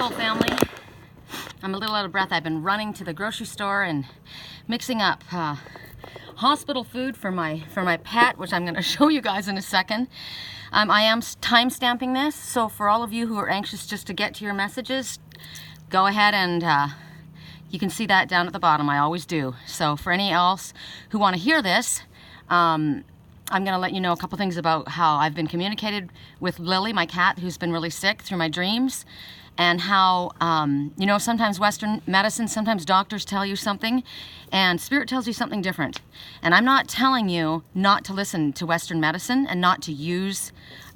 soul family. I'm a little out of breath. I've been running to the grocery store and mixing up hospital food for my pet, which I'm going to show you guys in a second. I am time stamping this, so for all of you who are anxious just to get to your messages, go ahead and you can see that down at the bottom. I always do. So for any else who want to hear this, I'm going to let you know a couple things about how I've been communicated with Lily, my cat, who's been really sick, through my dreams, and how, you know, sometimes Western medicine, sometimes doctors tell you something, and Spirit tells you something different. And I'm not telling you not to listen to Western medicine and not to use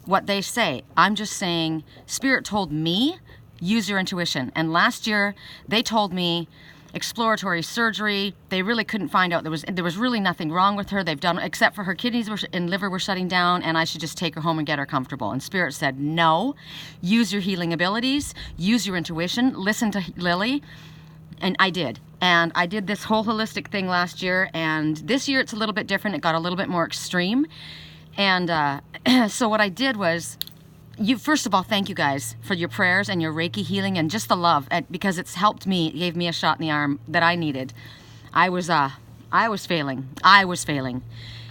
what they say. I'm just saying Spirit told me, use your intuition. And last year, they told me exploratory surgery. They really couldn't find out. There was really nothing wrong with her. They've done, except for her kidneys and liver were shutting down, and I should just take her home and get her comfortable. And Spirit said, no, use your healing abilities, use your intuition, listen to Lily. And I did. And I did this whole holistic thing last year, and this year it's a little bit different. It got a little bit more extreme. And so what I did was, first of all, thank you guys for your prayers and your Reiki healing and just the love, because it's helped me. It gave me a shot in the arm that I needed. I was failing.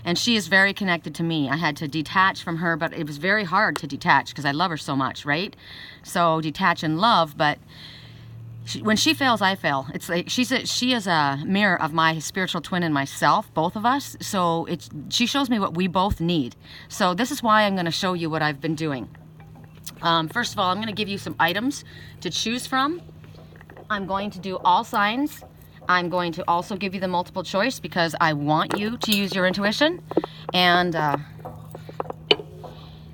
And she is very connected to me. I had to detach from her, but it was very hard to detach because I love her so much, right? So detach and love, but when she fails, I fail. It's like she is a mirror of my spiritual twin and myself, both of us. So she shows me what we both need. So this is why I'm going to show you what I've been doing. First of all, I'm going to give you some items to choose from. I'm going to do all signs. I'm going to also give you the multiple choice because I want you to use your intuition. And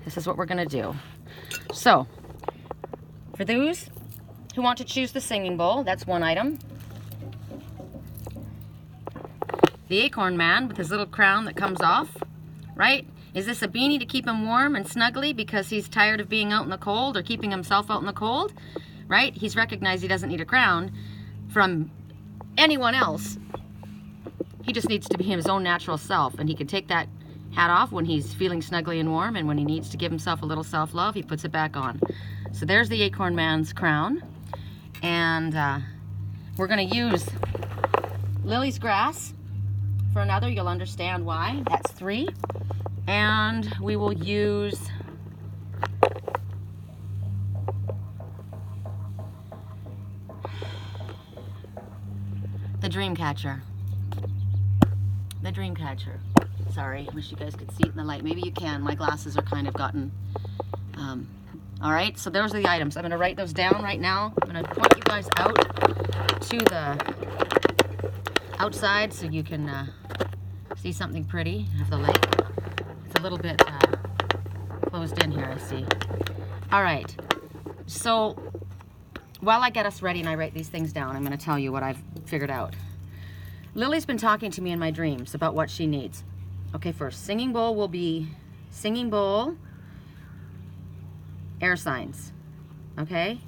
this is what we're going to do. So, for those who want to choose the singing bowl, that's one item. The Acorn man with his little crown that comes off, right? Is this a beanie to keep him warm and snuggly because he's tired of being out in the cold or keeping himself out in the cold, right? He's recognized he doesn't need a crown from anyone else. He just needs to be his own natural self, and he can take that hat off when he's feeling snuggly and warm, and when he needs to give himself a little self-love, he puts it back on. So there's the Acorn man's crown, and we're going to use Lily's grass for another. You'll understand why. That's 3. And we will use the Dreamcatcher. The Dreamcatcher. Sorry, I wish you guys could see it in the light. Maybe you can. My glasses are kind of gotten... all right, so those are the items. I'm going to write those down right now. I'm going to point you guys out to the outside so you can see something pretty. Have the light. It's a little bit closed in here, I see. All right, so while I get us ready and I write these things down, I'm going to tell you what I've figured out. Lily's been talking to me in my dreams about what she needs. Okay, first, singing bowl will be singing bowl, air signs, okay?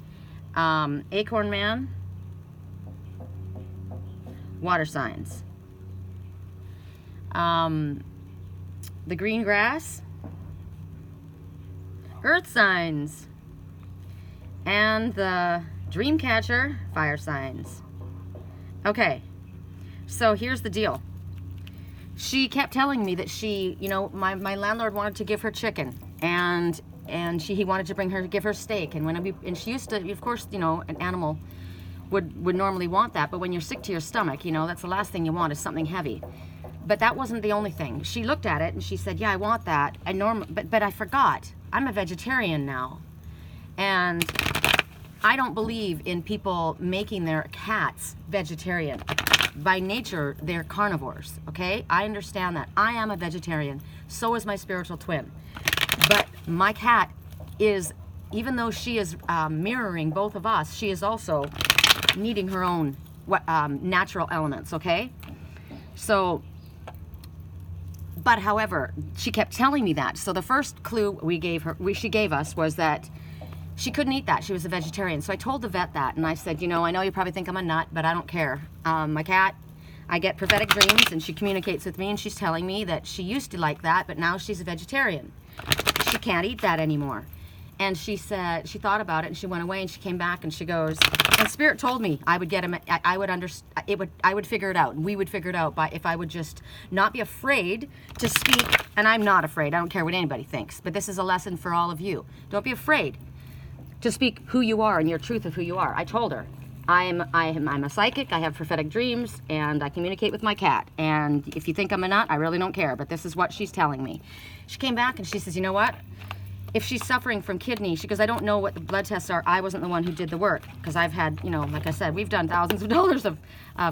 Acorn man, water signs. The green grass, earth signs, and the Dreamcatcher, fire signs. Okay, so here's the deal. She kept telling me that she, you know, my landlord wanted to give her chicken, and he wanted to give her steak, and she used to, of course, you know, an animal would normally want that, but when you're sick to your stomach, you know, that's the last thing you want is something heavy. But that wasn't the only thing. She looked at it and she said, yeah, I want that. But I forgot. I'm a vegetarian now. And I don't believe in people making their cats vegetarian. By nature, they're carnivores, okay? I understand that. I am a vegetarian. So is my spiritual twin. But my cat is, even though she is mirroring both of us, she is also needing her own natural elements, okay? So... But however, she kept telling me that. So the first clue she gave us was that she couldn't eat that. She was a vegetarian. So I told the vet that, and I said, you know, I know you probably think I'm a nut, but I don't care. My cat, I get prophetic dreams, and she communicates with me, and she's telling me that she used to like that, but now she's a vegetarian. She can't eat that anymore. And she said, she thought about it and she went away and she came back and she goes, and Spirit told me I would get him, I would figure it out. And we would figure it out if I would just not be afraid to speak. And I'm not afraid. I don't care what anybody thinks. But this is a lesson for all of you. Don't be afraid to speak who you are and your truth of who you are. I told her, I'm a psychic, I have prophetic dreams, and I communicate with my cat. And if you think I'm a nut, I really don't care, but this is what she's telling me. She came back and she says, you know what? If she's suffering from kidney, she goes, I don't know what the blood tests are. I wasn't the one who did the work, because I've had, you know, like I said, we've done thousands of dollars of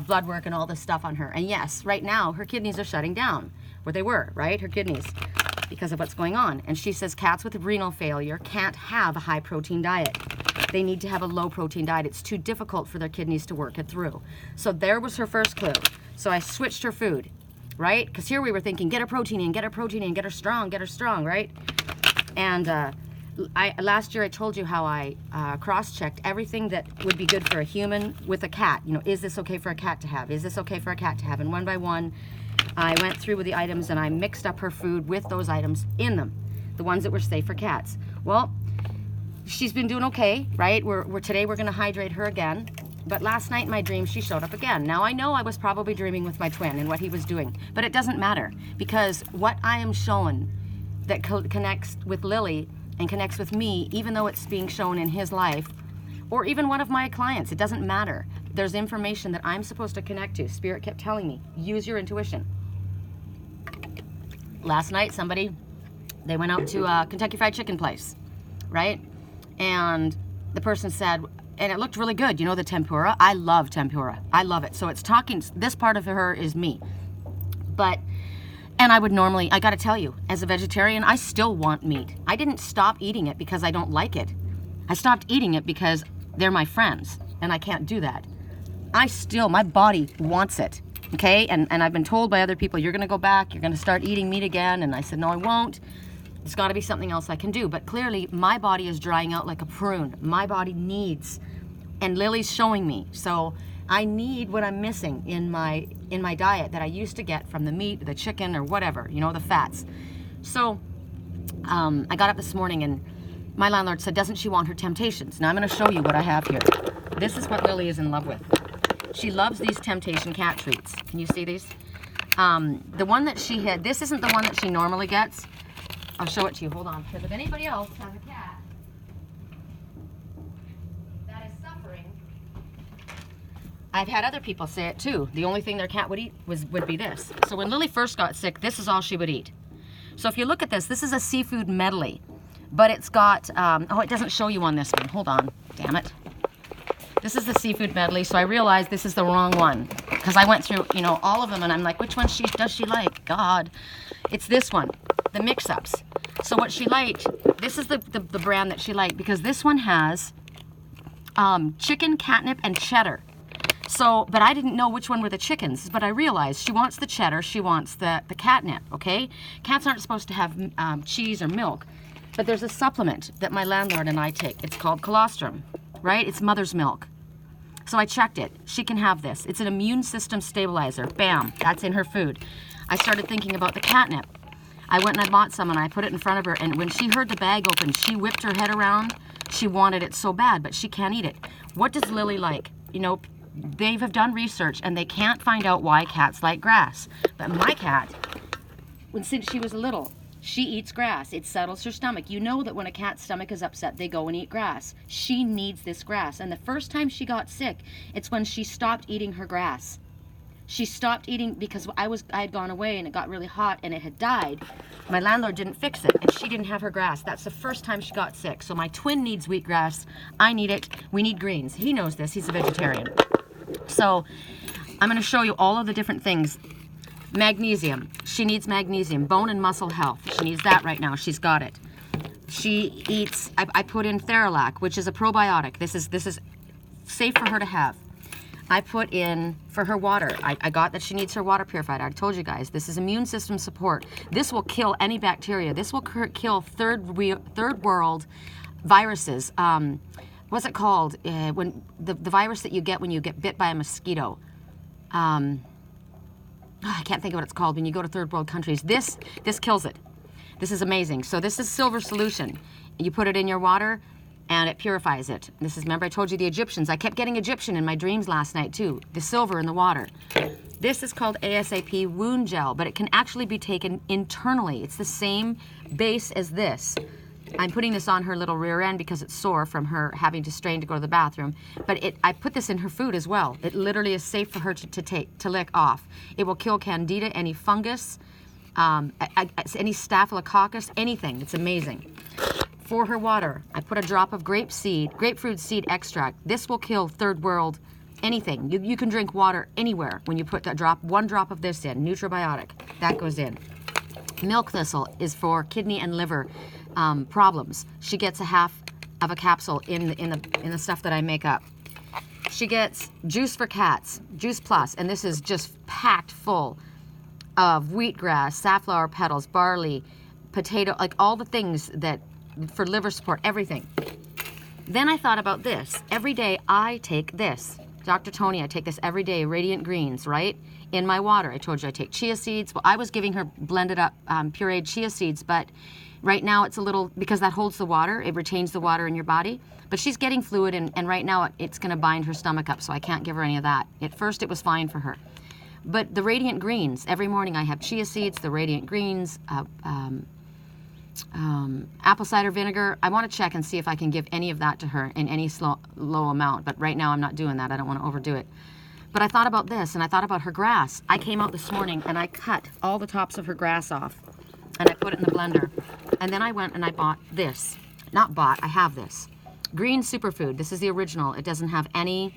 blood work and all this stuff on her. And yes, right now, her kidneys are shutting down, where they were, right? Her kidneys, because of what's going on. And she says cats with renal failure can't have a high protein diet. They need to have a low protein diet. It's too difficult for their kidneys to work it through. So there was her first clue. So I switched her food, right? Because here we were thinking, get her protein in, get her protein in, get her strong, right? And last year I told you how I cross-checked everything that would be good for a human with a cat. You know, is this okay for a cat to have? Is this okay for a cat to have? And one by one, I went through with the items and I mixed up her food with those items in them, the ones that were safe for cats. Well, she's been doing okay, right? Today we're gonna hydrate her again. But last night in my dream, she showed up again. Now I know I was probably dreaming with my twin and what he was doing, but it doesn't matter, because what I am shown that connects with Lily and connects with me, even though it's being shown in his life, or even one of my clients, it doesn't matter. There's information that I'm supposed to connect to. Spirit kept telling me, use your intuition. Last night, they went out to a Kentucky Fried Chicken place, right? And the person said, and it looked really good, you know, the tempura. I love tempura. I love it. So it's talking, this part of her is me. And I would normally, I gotta tell you, as a vegetarian, I still want meat. I didn't stop eating it because I don't like it. I stopped eating it because they're my friends, and I can't do that. My body wants it, okay? And I've been told by other people, you're gonna go back, you're gonna start eating meat again, and I said, no, I won't. There's gotta be something else I can do. But clearly, my body is drying out like a prune. My body needs, and Lily's showing me. So I need what I'm missing in my diet that I used to get from the meat, the chicken, or whatever, you know, the fats. So I got up this morning and my landlord said, doesn't she want her temptations? Now I'm going to show you what I have here. This is what Lily is in love with. She loves these temptation cat treats. Can you see these? The one that she had, this isn't the one that she normally gets. I'll show it to you. Hold on. Because if anybody else has a cat that is suffering, I've had other people say it too. The only thing their cat would eat would be this. So when Lily first got sick, this is all she would eat. So if you look at this, this is a seafood medley, but it's got, oh, it doesn't show you on this one. Hold on, damn it. This is the seafood medley, so I realized this is the wrong one, because I went through, you know, all of them, and I'm like, which one does she like? God, it's this one, the mix-ups. So what she liked, this is the brand that she liked, because this one has chicken, catnip, and cheddar. So, but I didn't know which one were the chickens, but I realized she wants the cheddar, she wants the catnip, okay? Cats aren't supposed to have cheese or milk, but there's a supplement that my landlord and I take. It's called colostrum, right? It's mother's milk. So I checked it. She can have this. It's an immune system stabilizer. Bam, that's in her food. I started thinking about the catnip. I went and I bought some and I put it in front of her, and when she heard the bag open, she whipped her head around. She wanted it so bad, but she can't eat it. What does Lily like? You know, they have done research and they can't find out why cats like grass. But my cat, since she was little, she eats grass. It settles her stomach. You know that when a cat's stomach is upset, they go and eat grass. She needs this grass. And the first time she got sick, it's when she stopped eating her grass. She stopped eating because I had gone away and it got really hot and it had died. My landlord didn't fix it and she didn't have her grass. That's the first time she got sick. So my twin needs wheatgrass. I need it. We need greens. He knows this. He's a vegetarian. So I'm going to show you all of the different things. Magnesium. She needs magnesium. Bone and muscle health. She needs that right now. She's got it. She eats, I put in Theralac, which is a probiotic. This is safe for her to have. I put in for her water. I got that she needs her water purified. I told you guys, this is immune system support. This will kill any bacteria. This will kill third world viruses. What's it called? When the virus that you get when you get bit by a mosquito. I can't think of what it's called when you go to third world countries. This kills it. This is amazing. So this is silver solution. You put it in your water and it purifies it. This is, remember I told you the Egyptians. I kept getting Egyptian in my dreams last night too. The silver in the water. This is called ASAP wound gel, but it can actually be taken internally. It's the same base as this. I'm putting this on her little rear end because it's sore from her having to strain to go to the bathroom. But I put this in her food as well. It literally is safe for her to lick off. It will kill candida, any fungus, any staphylococcus, anything. It's amazing. For her water, I put a drop of grapefruit seed extract. This will kill third world anything. You can drink water anywhere when you put one drop of this in, nutribiotic. That goes in. Milk thistle is for kidney and liver problems. She gets a half of a capsule in the stuff that I make up. She gets Juice for Cats, Juice Plus, and this is just packed full of wheatgrass, safflower petals, barley, potato, like all the things that for liver support, everything. Then I thought about this. Every day I take this. Dr. Tony, I take this every day, Radiant Greens, right? In my water. I told you I take chia seeds. Well, I was giving her blended up pureed chia seeds, but right now it's a little, because that holds the water, it retains the water in your body. But she's getting fluid, and right now it's going to bind her stomach up, so I can't give her any of that. At first it was fine for her. But the Radiant Greens, every morning I have chia seeds, the Radiant Greens, apple cider vinegar. I want to check and see if I can give any of that to her in any low amount, but right now I'm not doing that. I don't want to overdo it. But I thought about this, and I thought about her grass. I came out this morning and I cut all the tops of her grass off, and I put it in the blender. And then I went and I bought this. Not bought, I have this. Green Superfood. This is the original. It doesn't have any,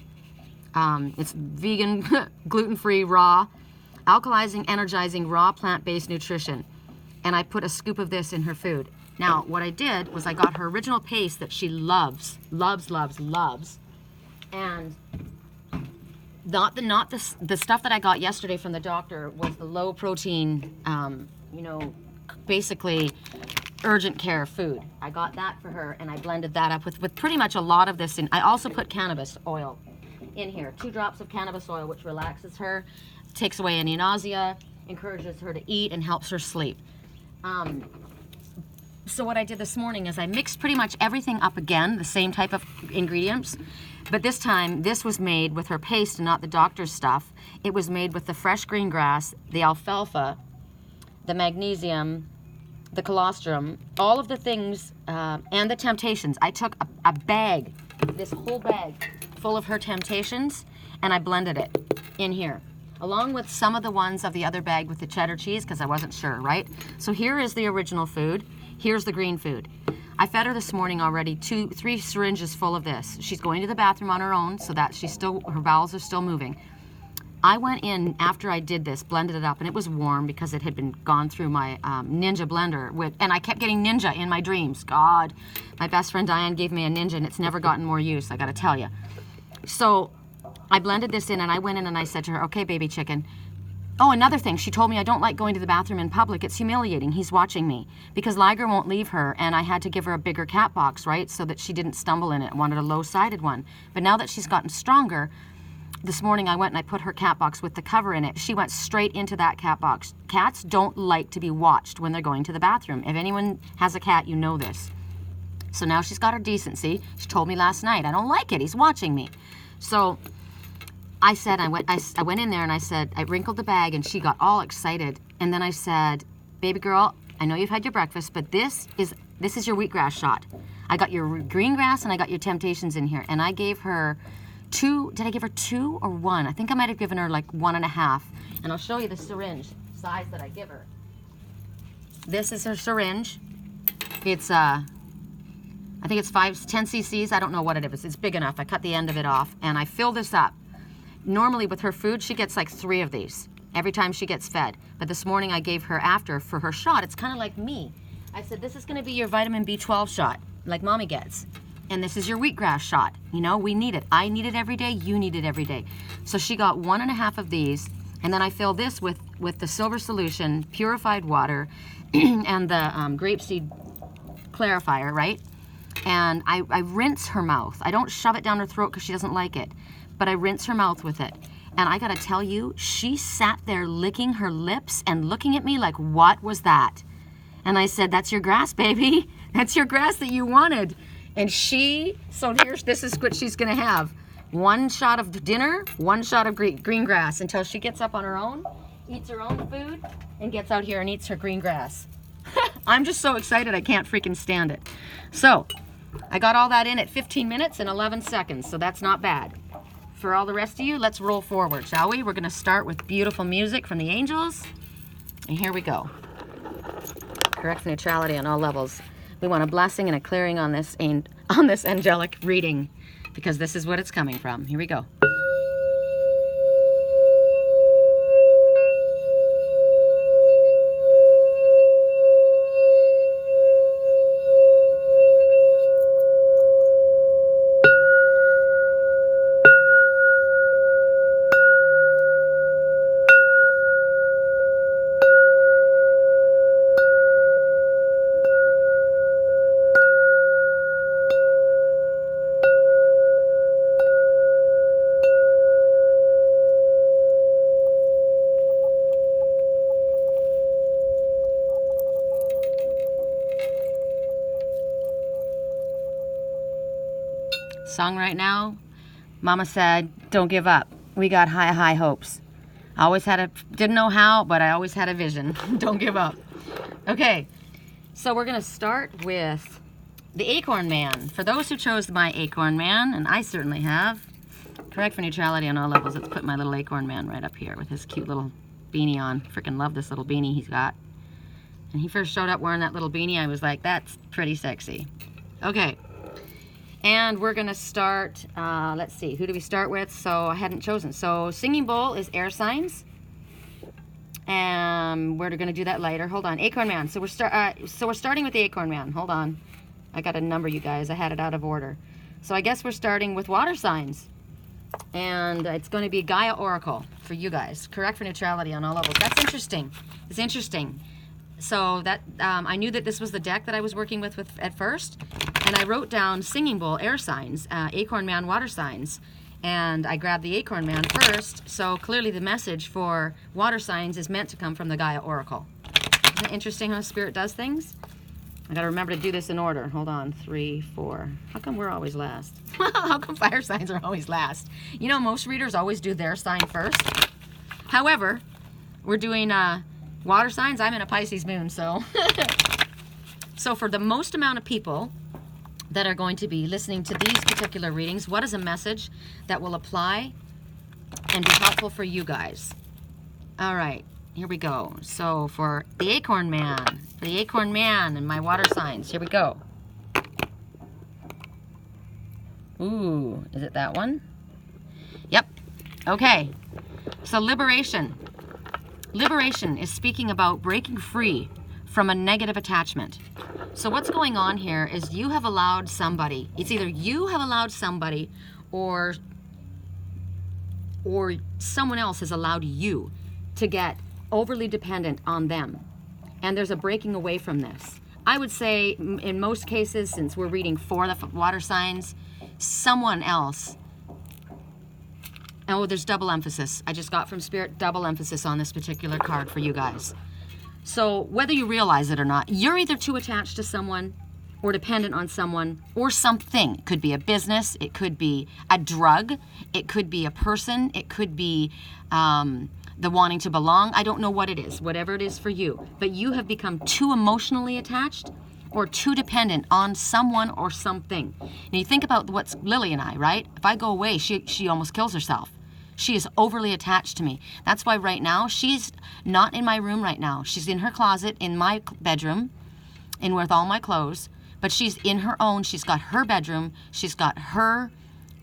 it's vegan, gluten-free, raw, alkalizing, energizing, raw plant-based nutrition. And I put a scoop of this in her food. Now, what I did was I got her original paste that she loves, loves, and the stuff that I got yesterday from the doctor was the low protein, basically urgent care food. I got that for her, and I blended that up with pretty much a lot of this in. I also put cannabis oil in here, 2 drops of cannabis oil, which relaxes her, takes away any nausea, encourages her to eat, and helps her sleep. So what I did this morning is I mixed pretty much everything up again, the same type of ingredients, but this time this was made with her paste and not the doctor's stuff. It was made with the fresh green grass, the alfalfa, the magnesium, the colostrum, all of the things, and the temptations. I took a bag, this whole bag full of her temptations, and I blended it in here, along with some of the ones of the other bag with the cheddar cheese, because I wasn't sure, right? So here is the original food. Here's the green food. I fed her this morning already 3 syringes full of this. She's going to the bathroom on her own, so that her bowels are still moving. I went in after I did this, blended it up, and it was warm because it had been gone through my Ninja blender, and I kept getting Ninja in my dreams. God, my best friend Diane gave me a Ninja, and it's never gotten more use, I gotta tell you. So I blended this in, and I went in and I said to her, okay, baby chicken. Oh, another thing, she told me I don't like going to the bathroom in public. It's humiliating. He's watching me. Because Liger won't leave her, and I had to give her a bigger cat box, right, so that she didn't stumble in it. I wanted a low-sided one. But now that she's gotten stronger, this morning I went and I put her cat box with the cover in it. She went straight into that cat box. Cats don't like to be watched when they're going to the bathroom. If anyone has a cat, you know this. So now she's got her decency. She told me last night, I don't like it. He's watching me. So I said, I went in there and I said, I wrinkled the bag, and she got all excited. And then I said, baby girl, I know you've had your breakfast, but this is your wheatgrass shot. I got your green grass and I got your temptations in here. And I gave her 2, did I give her 2 or 1? I think I might have given her like 1.5. And I'll show you the syringe size that I give her. This is her syringe. It's, I think it's 10 cc's. I don't know what it is. It's big enough. I cut the end of it off and I fill this up. Normally with her food, she gets like 3 of these every time she gets fed. But this morning I gave her after for her shot. It's kind of like me. I said, this is going to be your vitamin B12 shot, like mommy gets. And this is your wheatgrass shot. You know, we need it. I need it every day. You need it every day. So she got 1.5 of these. And then I fill this with the silver solution, purified water, and the grapeseed clarifier, right? And I rinse her mouth. I don't shove it down her throat because she doesn't like it. But I rinse her mouth with it. And I gotta tell you, she sat there licking her lips and looking at me like, what was that? And I said, that's your grass, baby. That's your grass that you wanted. And this is what she's gonna have. 1 shot of dinner, 1 shot of green grass until she gets up on her own, eats her own food, and gets out here and eats her green grass. I'm just so excited I can't freaking stand it. So, I got all that in at 15 minutes and 11 seconds, so that's not bad. For all the rest of you, let's roll forward, shall we? We're gonna start with beautiful music from the angels, and here we go. Correct neutrality on all levels. We want a blessing and a clearing on this angelic reading, because this is what it's coming from. Here we go. Song right now, Mama said, don't give up. We got high, high hopes. Didn't know how, but I always had a vision. Don't give up. Okay, so we're gonna start with the Acorn Man. For those who chose my Acorn Man, and I certainly have, correct for neutrality on all levels. Let's put my little Acorn Man right up here with his cute little beanie on. Freaking love this little beanie he's got. And he first showed up wearing that little beanie, I was like, that's pretty sexy. Okay. And we're gonna start, let's see, who do we start with? So I hadn't chosen. So Singing Bowl is air signs. And we're gonna do that later. Hold on, Acorn Man. So we're starting with the Acorn Man. Hold on. I got a number, you guys. I had it out of order. So I guess we're starting with water signs. And it's gonna be Gaia Oracle for you guys. Correct for neutrality on all levels. That's interesting. It's interesting. So that I knew that this was the deck that I was working with at first, and I wrote down Singing Bowl air signs, Acorn Man water signs, and I grabbed the Acorn Man first. So clearly the message for water signs is meant to come from the Gaia Oracle. Isn't it interesting how Spirit does things? I gotta remember to do this in order. Hold on, 3, 4. How come we're always last? How come fire signs are always last? You know, most readers always do their sign first. However, we're doing water signs. I'm in a Pisces moon, so. So for the most amount of people that are going to be listening to these particular readings, what is a message that will apply and be helpful for you guys? All right, here we go. So for the Acorn Man, and my water signs, here we go. Ooh, is it that one? Yep. Okay, so liberation. Liberation is speaking about breaking free from a negative attachment. So what's going on here is you have allowed somebody, it's either you have allowed somebody or someone else has allowed you to get overly dependent on them. And there's a breaking away from this. I would say in most cases, since we're reading for the water signs, someone else. Oh, there's double emphasis. I just got from Spirit double emphasis on this particular card for you guys. So whether you realize it or not, you're either too attached to someone or dependent on someone or something. It could be a business, it could be a drug, it could be a person, it could be the wanting to belong. I don't know what it is, whatever it is for you. But you have become too emotionally attached or too dependent on someone or something. Now you think about what's Lily and I, right? If I go away, she almost kills herself. She is overly attached to me. That's why right now, she's not in my room right now. She's in her closet, in my bedroom, and with all my clothes. But she's in her own. She's got her bedroom. She's got her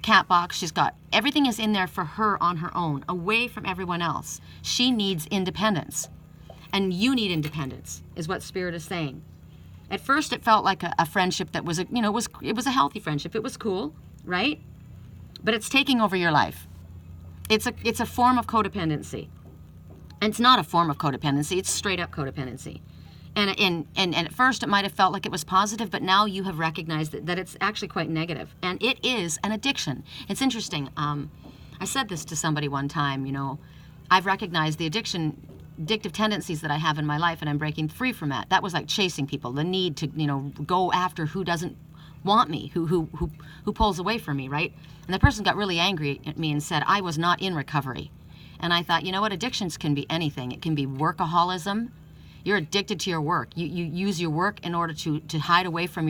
cat box. She's got, everything is in there for her on her own, away from everyone else. She needs independence. And you need independence, is what Spirit is saying. At first, it felt like a friendship that was, it was a healthy friendship. It was cool, right? But it's taking over your life. It's a form of codependency. And it's not a form of codependency. It's straight up codependency. And at first, it might have felt like it was positive, but now you have recognized that it's actually quite negative. And it is an addiction. It's interesting. I said this to somebody one time, I've recognized the addiction addictive tendencies that I have in my life, and I'm breaking free from that. That was like chasing people, the need to, go after who doesn't want me, who pulls away from me, right? And the person got really angry at me and said I was not in recovery. And I thought, you know what, addictions can be anything. It can be workaholism. You're addicted to your work. You use your work in order to hide away from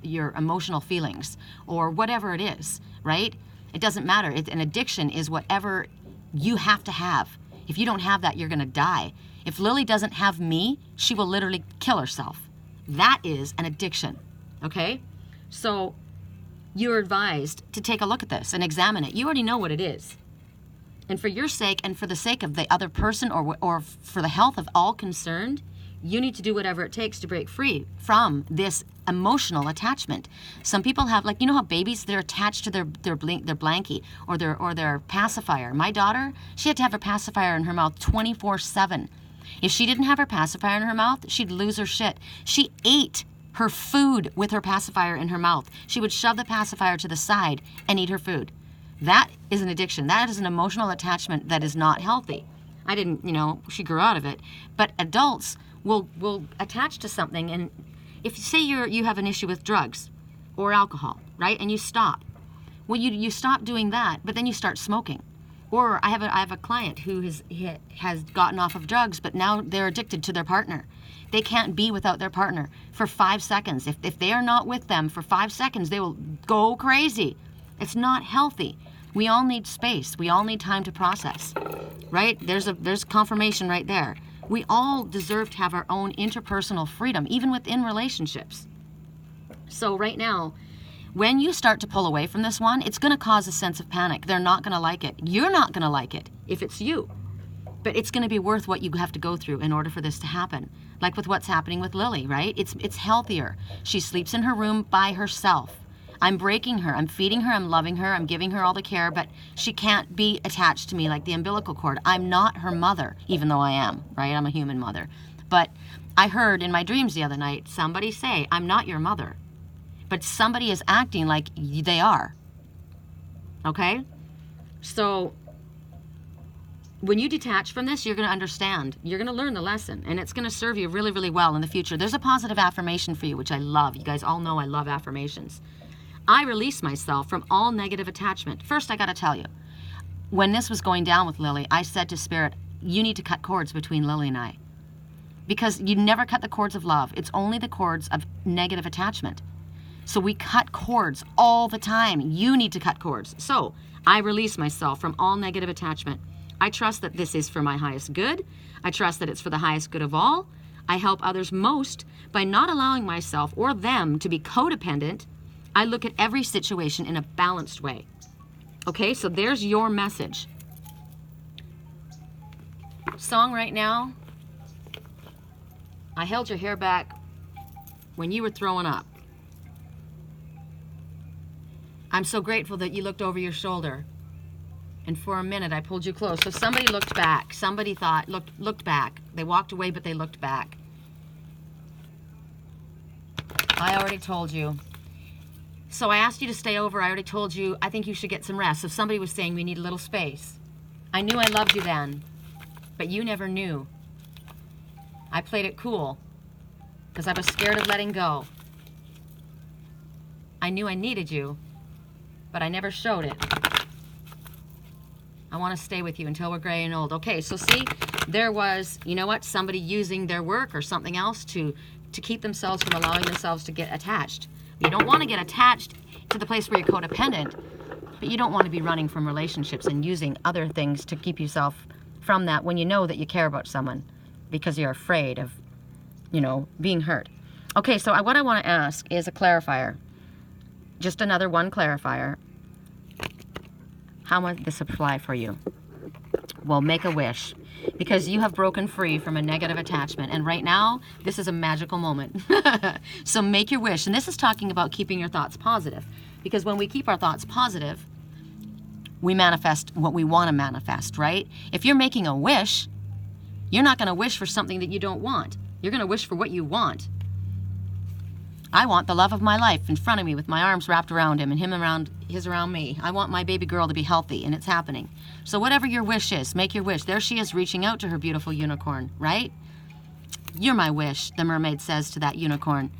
your emotional feelings or whatever it is, right? It doesn't matter. An addiction is whatever you have to have. If you don't have that, you're going to die. If Lily doesn't have me, she will literally kill herself. That is an addiction, okay? So you're advised to take a look at this and examine it. You already know what it is. And for your sake and for the sake of the other person or for the health of all concerned, you need to do whatever it takes to break free from this emotional attachment. Some people have, like, you know how babies, they're attached to their blankie or their pacifier. My daughter, she had to have a pacifier in her mouth 24/7. If she didn't have her pacifier in her mouth, she'd lose her shit. She ate her food with her pacifier in her mouth. She would shove the pacifier to the side and eat her food. That is an addiction. That is an emotional attachment that is not healthy. I didn't, she grew out of it. But adults will attach to something, and if say you have an issue with drugs or alcohol, right, and you stop, well, you stop doing that, but then you start smoking. Or I have a client who has gotten off of drugs, but now they're addicted to their partner. They can't be without their partner for 5 seconds. If they are not with them for 5 seconds, they will go crazy. It's not healthy. We all need space. We all need time to process, right? There's confirmation right there. We all deserve to have our own interpersonal freedom, even within relationships. So right now, when you start to pull away from this one, it's going to cause a sense of panic. They're not going to like it. You're not going to like it if it's you. But it's going to be worth what you have to go through in order for this to happen. Like with what's happening with Lily, right? It's healthier. She sleeps in her room by herself. I'm breaking her. I'm feeding her. I'm loving her. I'm giving her all the care, but she can't be attached to me like the umbilical cord. I'm not her mother, even though I am, right? I'm a human mother. But I heard in my dreams the other night somebody say, I'm not your mother. But somebody is acting like they are. Okay? So when you detach from this, you're going to understand. You're going to learn the lesson, and it's going to serve you really, really well in the future. There's a positive affirmation for you, which I love. You guys all know I love affirmations. I release myself from all negative attachment. First, I got to tell you, when this was going down with Lily, I said to Spirit, you need to cut cords between Lily and I. Because you never cut the cords of love. It's only the cords of negative attachment. So we cut cords all the time. You need to cut cords. So I release myself from all negative attachment. I trust that this is for my highest good. I trust that it's for the highest good of all. I help others most by not allowing myself or them to be codependent. I look at every situation in a balanced way. Okay, so there's your message. Song right now. I held your hair back when you were throwing up. I'm so grateful that you looked over your shoulder. And for a minute, I pulled you close. So somebody looked back. Somebody looked back. They walked away, but they looked back. I already told you. So I asked you to stay over. I already told you, I think you should get some rest. So somebody was saying we need a little space. I knew I loved you then, but you never knew. I played it cool because I was scared of letting go. I knew I needed you, but I never showed it. I want to stay with you until we're gray and old. Okay, so see, there was, you know what, somebody using their work or something else to keep themselves from allowing themselves to get attached. You don't want to get attached to the place where you're codependent, but you don't want to be running from relationships and using other things to keep yourself from that when you know that you care about someone because you're afraid of, being hurt. Okay, so what I want to ask is a clarifier. Just another one clarifier. How might this apply for you? Well, make a wish. Because you have broken free from a negative attachment. And right now, this is a magical moment. So make your wish. And this is talking about keeping your thoughts positive. Because when we keep our thoughts positive, we manifest what we want to manifest, right? If you're making a wish, you're not going to wish for something that you don't want. You're going to wish for what you want. I want the love of my life in front of me with my arms wrapped around him and his around me. I want my baby girl to be healthy, and it's happening. So whatever your wish is, make your wish. There she is reaching out to her beautiful unicorn, right? You're my wish, the mermaid says to that unicorn.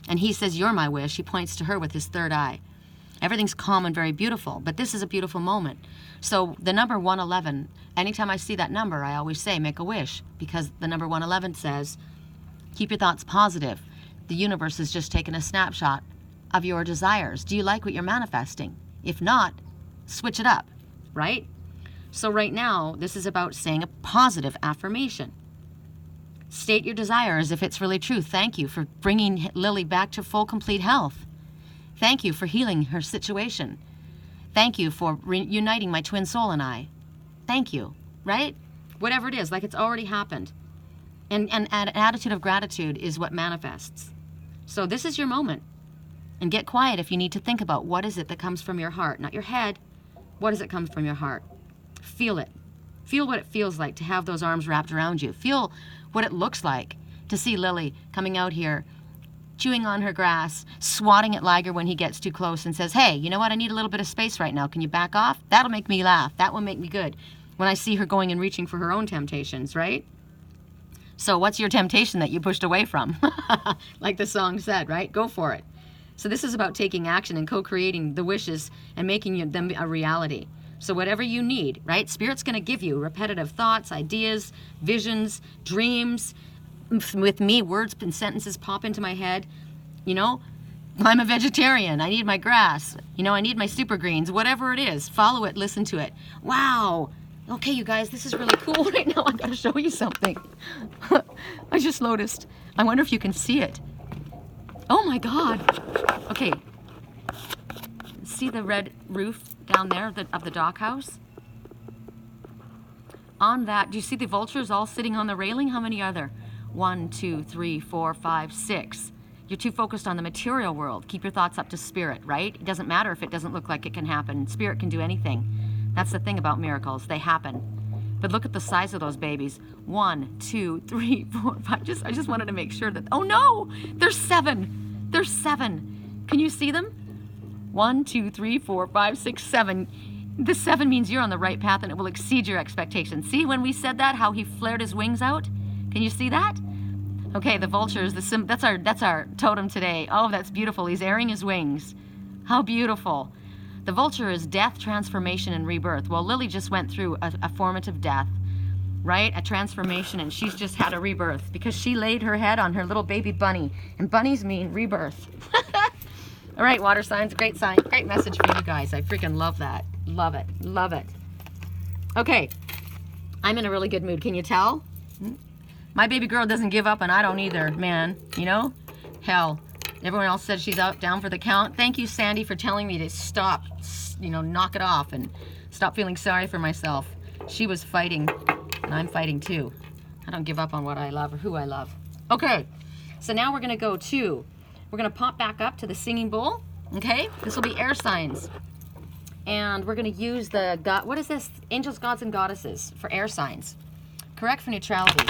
And he says, you're my wish. He points to her with his third eye. Everything's calm and very beautiful, but this is a beautiful moment. So the number 111, anytime I see that number, I always say, make a wish, because the number 111 says, keep your thoughts positive. The universe has just taken a snapshot of your desires. Do you like what you're manifesting? If not, switch it up, right? So right now, this is about saying a positive affirmation. State your desire as if it's really true. Thank you for bringing Lily back to full, complete health. Thank you for healing her situation. Thank you for reuniting my twin soul and I. Thank you, right? Whatever it is, like it's already happened. And an attitude of gratitude is what manifests. So this is your moment. And get quiet if you need to think about what is it that comes from your heart, not your head. What does it come from your heart? Feel it. Feel what it feels like to have those arms wrapped around you. Feel what it looks like to see Lily coming out here, chewing on her grass, swatting at Liger when he gets too close and says, hey, you know what? I need a little bit of space right now. Can you back off? That'll make me laugh. That will make me good. When I see her going and reaching for her own temptations, right? So what's your temptation that you pushed away from? Like the song said, right? Go for it. So this is about taking action and co-creating the wishes and making them a reality. So whatever you need, right? Spirit's going to give you repetitive thoughts, ideas, visions, dreams. With me, words and sentences pop into my head. You know, I'm a vegetarian. I need my grass. You know, I need my super greens. Whatever it is, follow it, listen to it. Wow. Okay, you guys, this is really cool right now. I've got to show you something. I just noticed. I wonder if you can see it. Oh my God. Okay. See the red roof down there of the dock house? On that, do you see the vultures all sitting on the railing? How many are there? 1, 2, 3, 4, 5, 6. You're too focused on the material world. Keep your thoughts up to spirit, right? It doesn't matter if it doesn't look like it can happen. Spirit can do anything. That's the thing about miracles. They happen. But look at the size of those babies. 1, 2, 3, 4, 5. I just wanted to make sure that, oh no, there's 7. There's 7. Can you see them? 1, 2, 3, 4, 5, 6, 7. The 7 means you're on the right path and it will exceed your expectations. See when we said that, how he flared his wings out? Can you see that? Okay, the vultures, that's our totem today. Oh, that's beautiful. He's airing his wings. How beautiful. The vulture is death, transformation, and rebirth. Well, Lily just went through a formative death, right? A transformation, and she's just had a rebirth because she laid her head on her little baby bunny. And bunnies mean rebirth. All right, water signs, great sign. Great message for you guys. I freaking love that. Love it. Love it. Okay, I'm in a really good mood. Can you tell? My baby girl doesn't give up, and I don't either, man. You know? Hell. Everyone else said she's out, down for the count. Thank you, Sandy, for telling me to stop, you know, knock it off and stop feeling sorry for myself. She was fighting, and I'm fighting too. I don't give up on what I love or who I love. Okay, so now we're going to we're going to pop back up to the singing bowl, okay? This will be air signs. And we're going to use what is this? Angels, gods, and goddesses for air signs. Correct for neutrality.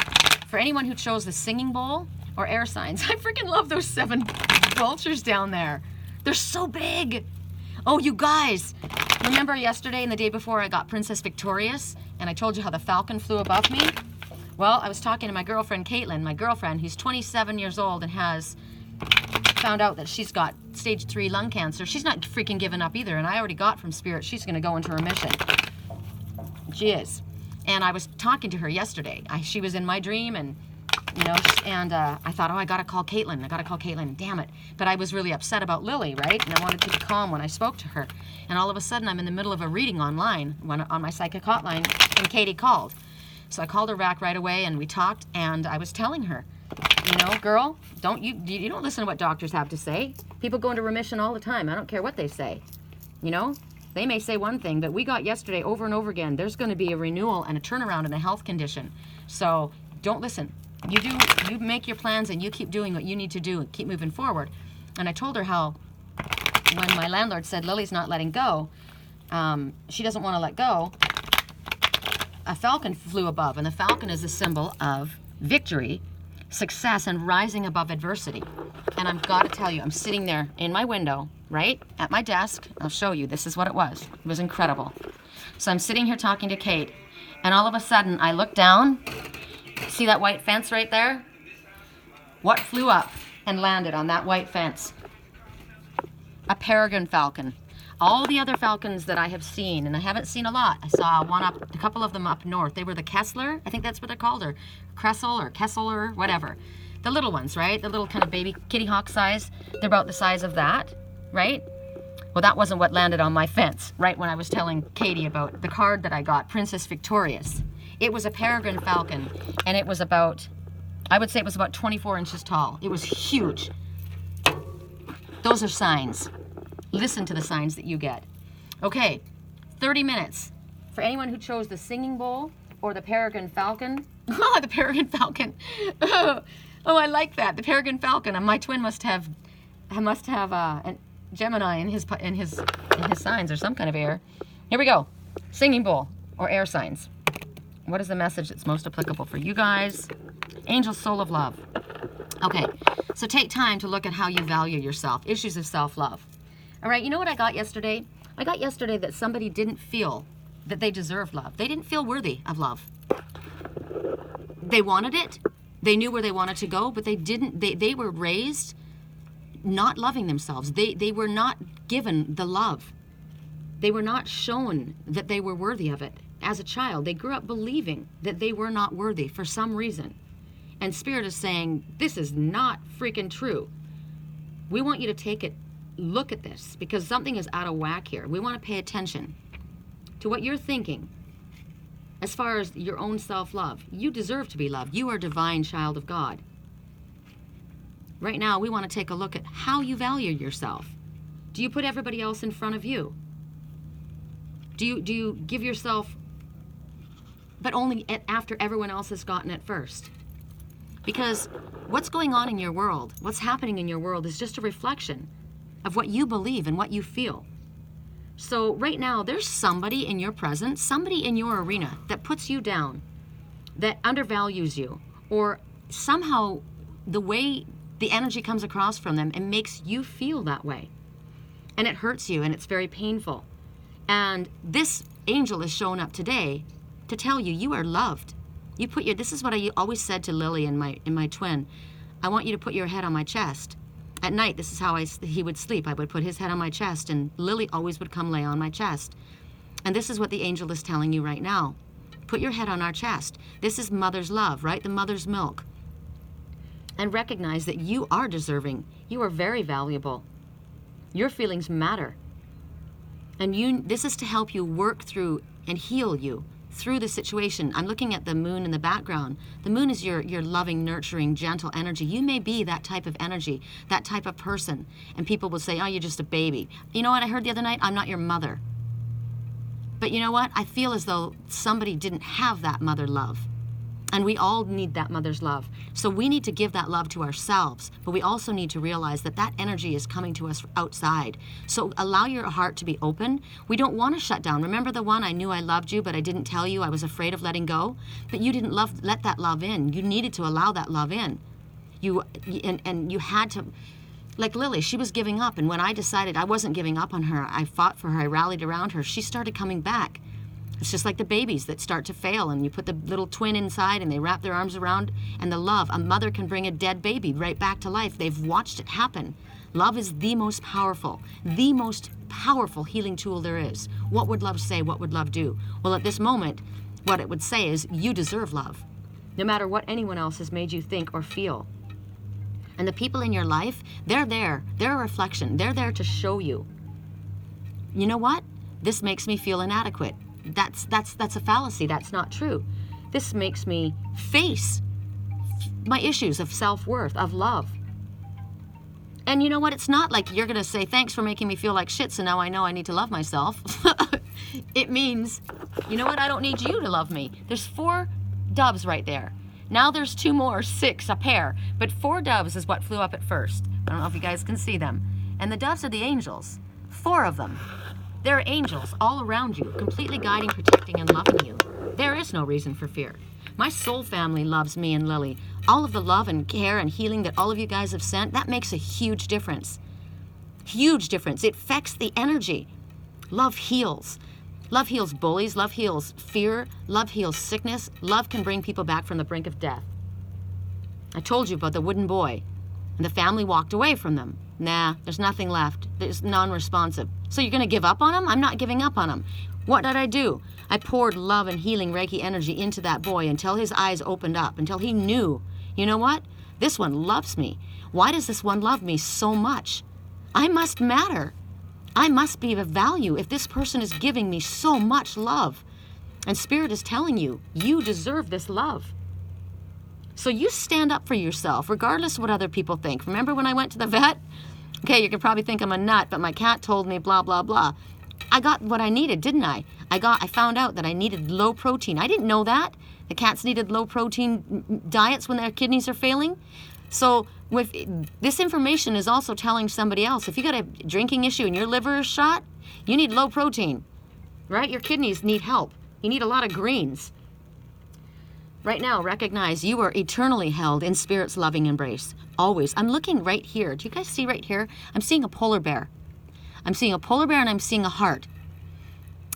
For anyone who chose the singing bowl or air signs, I freaking love those 7 vultures down there. They're so big. Oh, you guys, remember yesterday and the day before I got Princess Victorious and I told you how the falcon flew above me? Well, I was talking to my girlfriend, Caitlin, my girlfriend, who's 27 years old and has found out that she's got stage 3 lung cancer. She's not freaking giving up either, and I already got from Spirit she's going to go into remission. She is. And I was talking to her yesterday. She was in my dream, and you know, and I thought, oh, I gotta call Caitlin, damn it. But I was really upset about Lily, right? And I wanted to be calm when I spoke to her. And all of a sudden, I'm in the middle of a reading online, on my psychic hotline, and Katie called. So I called her back right away, and we talked, and I was telling her, you know, girl, you don't listen to what doctors have to say. People go into remission all the time. I don't care what they say, you know? They may say one thing, but we got yesterday over and over again, there's going to be a renewal and a turnaround in a health condition. So don't listen. You make your plans and you keep doing what you need to do and keep moving forward. And I told her how when my landlord said Lily's not letting go, she doesn't want to let go, a falcon flew above. And the falcon is a symbol of victory, success and rising above adversity. And I've got to tell you, I'm sitting there in my window, right, at my desk. I'll show you. This is what it was. It was incredible. So I'm sitting here talking to Kate, and all of a sudden I look down. See that white fence right there? What flew up and landed on that white fence? A peregrine falcon. All the other falcons that I have seen, and I haven't seen a lot. I saw a couple of them up north. They were the Kessler, I think that's what they're called, or Kressel or Kessel or whatever. The little ones, right? The little kind of baby kitty hawk size. They're about the size of that, right? Well, that wasn't what landed on my fence, right when I was telling Katie about the card that I got, Princess Victorious. It was a peregrine falcon, and it was about, I would say it was about 24 inches tall. It was huge. Those are signs. Listen to the signs that you get. Okay, 30 minutes. For anyone who chose the singing bowl or the peregrine falcon. Oh, the peregrine falcon. Oh, I like that. The peregrine falcon. And my twin must have a Gemini in his signs or some kind of air. Here we go. Singing bowl or air signs. What is the message that's most applicable for you guys? Angel soul of love. Okay, so take time to look at how you value yourself. Issues of self-love. All right, you know what I got yesterday? I got yesterday that somebody didn't feel that they deserved love. They didn't feel worthy of love. They wanted it. They knew where they wanted to go, but they didn't. They were raised not loving themselves. They were not given the love. They were not shown that they were worthy of it. As a child, they grew up believing that they were not worthy for some reason. And Spirit is saying, this is not freaking true. We want you to take it. Look at this, because something is out of whack here. We want to pay attention to what you're thinking as far as your own self-love. You deserve to be loved. You are a divine child of God. Right now, we want to take a look at how you value yourself. Do you put everybody else in front of you? Do you give yourself, but only after everyone else has gotten it first? Because what's going on in your world, what's happening in your world is just a reflection of what you believe and what you feel. So right now, there's somebody in your presence, somebody in your arena that puts you down, that undervalues you, or somehow the way the energy comes across from them, it makes you feel that way. And it hurts you, and it's very painful. And this angel is showing up today to tell you you are loved. You put this is what I always said to Lily and my twin. I want you to put your head on my chest. At night, this is how he would sleep. I would put his head on my chest, and Lily always would come lay on my chest. And this is what the angel is telling you right now. Put your head on our chest. This is mother's love, right? The mother's milk. And recognize that you are deserving. You are very valuable. Your feelings matter. And this is to help you work through and heal you through the situation. I'm looking at the moon in the background. The moon is your loving, nurturing, gentle energy. You may be that type of energy, that type of person. And people will say, oh, you're just a baby. You know what I heard the other night? I'm not your mother. But you know what? I feel as though somebody didn't have that mother love. And we all need that mother's love. So we need to give that love to ourselves, but we also need to realize that that energy is coming to us outside. So allow your heart to be open. We don't want to shut down. Remember the one, I knew I loved you, but I didn't tell you, I was afraid of letting go? But you didn't let that love in. You needed to allow that love in. You had to, like Lily, she was giving up, and when I decided I wasn't giving up on her, I fought for her, I rallied around her, she started coming back. It's just like the babies that start to fail, and you put the little twin inside and they wrap their arms around, and the love. A mother can bring a dead baby right back to life. They've watched it happen. Love is the most powerful healing tool there is. What would love say? What would love do? Well, at this moment, what it would say is you deserve love, no matter what anyone else has made you think or feel. And the people in your life, they're there. They're a reflection. They're there to show you. You know what? This makes me feel inadequate. That's a fallacy. That's not true. This makes me face my issues of self-worth, of love. And you know what? It's not like you're going to say, thanks for making me feel like shit, so now I know I need to love myself. It means, you know what? I don't need you to love me. There's 4 doves right there. Now there's 2 more, 6, a pair. But 4 doves is what flew up at first. I don't know if you guys can see them. And the doves are the angels. 4 of them. There are angels all around you, completely guiding, protecting, and loving you. There is no reason for fear. My soul family loves me and Lily. All of the love and care and healing that all of you guys have sent, that makes a huge difference. Huge difference. It affects the energy. Love heals. Love heals bullies. Love heals fear. Love heals sickness. Love can bring people back from the brink of death. I told you about the wooden boy, and the family walked away from them. Nah, there's nothing left. It's non-responsive. So you're going to give up on him? I'm not giving up on him. What did I do? I poured love and healing Reiki energy into that boy until his eyes opened up, until he knew, you know what? This one loves me. Why does this one love me so much? I must matter. I must be of value if this person is giving me so much love. And Spirit is telling you, you deserve this love. So you stand up for yourself, regardless of what other people think. Remember when I went to the vet? Okay, you can probably think I'm a nut, but my cat told me blah, blah, blah. I got what I needed, didn't I? I found out that I needed low protein. I didn't know that. The cats needed low protein diets when their kidneys are failing. So with this information is also telling somebody else, if you got a drinking issue and your liver is shot, you need low protein, right? Your kidneys need help. You need a lot of greens. Right now, recognize you are eternally held in Spirit's loving embrace. Always. I'm looking right here. Do you guys see right here? I'm seeing a polar bear. I'm seeing a polar bear and I'm seeing a heart.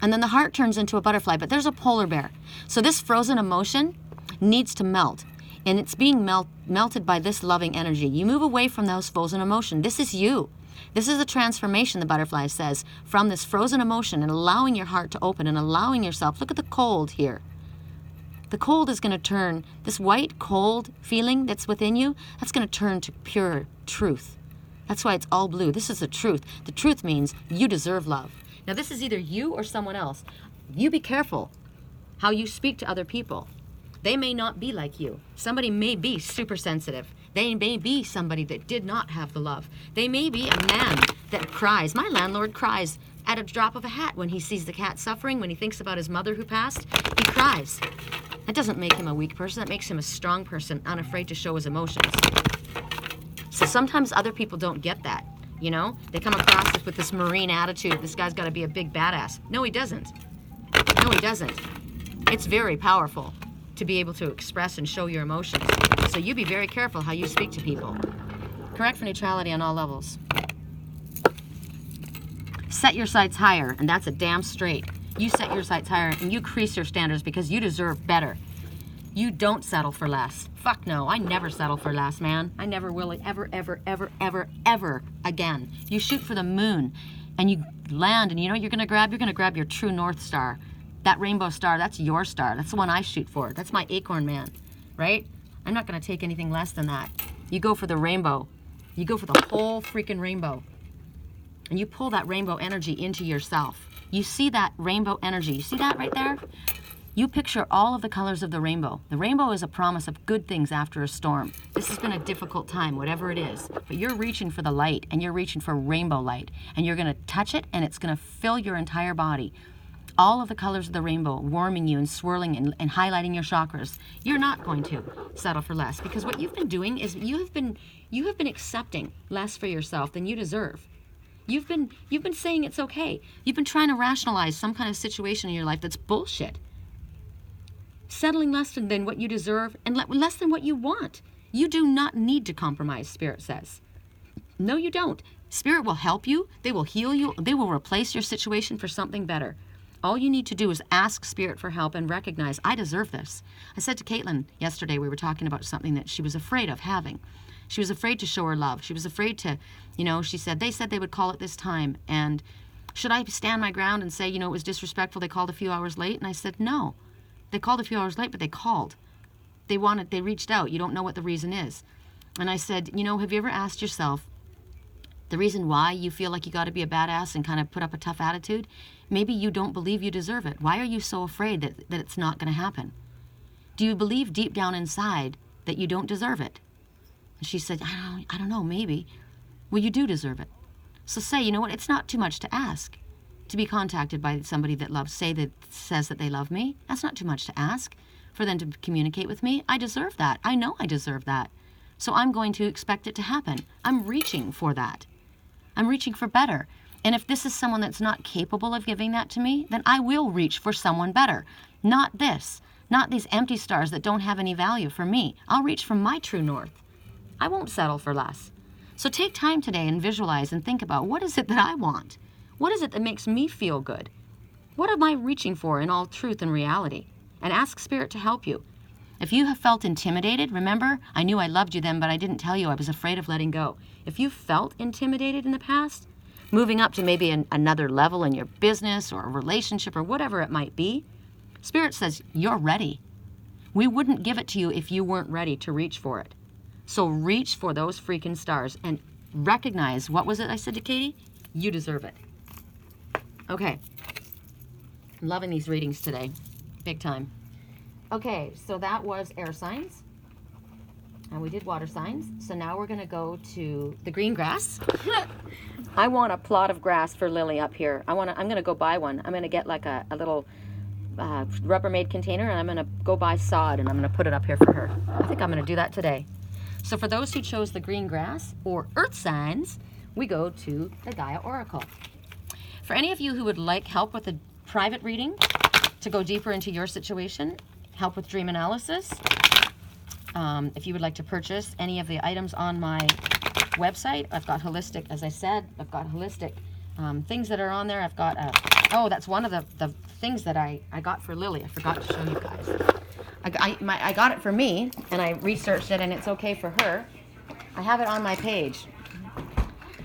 And then the heart turns into a butterfly, but there's a polar bear. So this frozen emotion needs to melt. And it's being melted by this loving energy. You move away from those frozen emotion. This is you. This is a transformation, the butterfly says, from this frozen emotion and allowing your heart to open and allowing yourself. Look at the cold here. The cold is going to turn, this white, cold feeling that's within you, that's going to turn to pure truth. That's why it's all blue. This is the truth. The truth means you deserve love. Now, this is either you or someone else. You be careful how you speak to other people. They may not be like you. Somebody may be super sensitive. They may be somebody that did not have the love. They may be a man that cries. My landlord cries at a drop of a hat when he sees the cat suffering, when he thinks about his mother who passed. He cries. That doesn't make him a weak person. That makes him a strong person, unafraid to show his emotions. So sometimes other people don't get that, you know? They come across it with this marine attitude. This guy's got to be a big badass. No, he doesn't. No, he doesn't. It's very powerful to be able to express and show your emotions. So you be very careful how you speak to people. Correct for neutrality on all levels. Set your sights higher, and that's a damn straight. You set your sights higher and you increase your standards because you deserve better. You don't settle for less. Fuck no, I never settle for less, man. I never will ever, ever, ever, ever, ever again. You shoot for the moon and you land, and you know what you're gonna grab? You're gonna grab your true North Star. That rainbow star, that's your star. That's the one I shoot for. That's my Acorn man, right? I'm not gonna take anything less than that. You go for the rainbow. You go for the whole freaking rainbow. And you pull that rainbow energy into yourself. You see that rainbow energy. You see that right there? You picture all of the colors of the rainbow. The rainbow is a promise of good things after a storm. This has been a difficult time, whatever it is. But you're reaching for the light, and you're reaching for rainbow light. And you're going to touch it, and it's going to fill your entire body. All of the colors of the rainbow warming you and swirling and highlighting your chakras. You're not going to settle for less, because what you've been doing is you have been accepting less for yourself than you deserve. You've been saying it's okay. You've been trying to rationalize some kind of situation in your life that's bullshit. Settling less than what you deserve and less than what you want. You do not need to compromise, Spirit says. No, you don't. Spirit will help you. They will heal you. They will replace your situation for something better. All you need to do is ask Spirit for help and recognize, I deserve this. I said to Caitlin yesterday, we were talking about something that she was afraid of having. She was afraid to show her love. She was afraid to, she said they would call at this time. And should I stand my ground and say, it was disrespectful, they called a few hours late? And I said, no. They called a few hours late, but they called. They reached out. You don't know what the reason is. And I said, have you ever asked yourself the reason why you feel like you got to be a badass and kind of put up a tough attitude? Maybe you don't believe you deserve it. Why are you so afraid that it's not going to happen? Do you believe deep down inside that you don't deserve it? And she said, I don't know, maybe. Well, you do deserve it. So say, you know what, it's not too much to ask to be contacted by somebody that says that they love me. That's not too much to ask for them to communicate with me. I deserve that. I know I deserve that. So I'm going to expect it to happen. I'm reaching for that. I'm reaching for better. And if this is someone that's not capable of giving that to me, then I will reach for someone better. Not this. not these empty stars that don't have any value for me. I'll reach for my true north. I won't settle for less. So take time today and visualize and think about, what is it that I want? What is it that makes me feel good? What am I reaching for in all truth and reality? And ask Spirit to help you. If you have felt intimidated, remember, I knew I loved you then, but I didn't tell you I was afraid of letting go. If you felt intimidated in the past, moving up to maybe another level in your business or a relationship or whatever it might be, Spirit says you're ready. We wouldn't give it to you if you weren't ready to reach for it. So reach for those freaking stars and recognize, what was it I said to Katie? You deserve it. Okay. I'm loving these readings today. Big time. Okay, so that was air signs. And we did water signs. So now we're going to go to the green grass. I want a plot of grass for Lily up here. I'm going to go buy one. I'm going to get like a little Rubbermaid container, and I'm going to go buy sod, and I'm going to put it up here for her. I think I'm going to do that today. So for those who chose the green grass or earth signs, we go to the Gaia Oracle. For any of you who would like help with a private reading to go deeper into your situation, help with dream analysis, if you would like to purchase any of the items on my website, I've got holistic, as I said, I've got holistic things that are on there. I've got, oh, that's one of the things that I got for Lily. I forgot to show you guys. I got it for me, and I researched it, and it's okay for her. I have it on my page.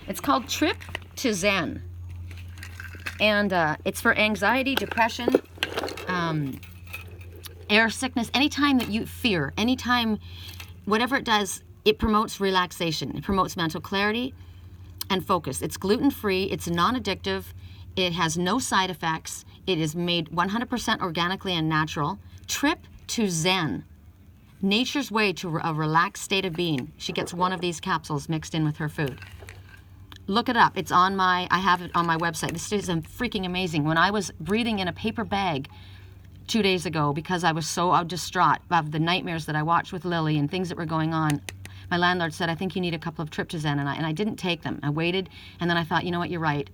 It's called Trip to Zen. And it's for anxiety, depression, air sickness, anytime that you fear, anytime, whatever it does, it promotes relaxation. It promotes mental clarity and focus. It's gluten-free, it's non-addictive, it has no side effects, it is made 100% organically and natural. Trip to Zen, nature's way to a relaxed state of being. She gets one of these capsules mixed in with her food. Look it up. It's on I have it on my website. This is freaking amazing. When I was breathing in a paper bag 2 days ago because I was so distraught of the nightmares that I watched with Lily and things that were going on, my landlord said, I think you need a couple of Tryptozen, and I didn't take them. I waited, and then I thought, you know what, you're right.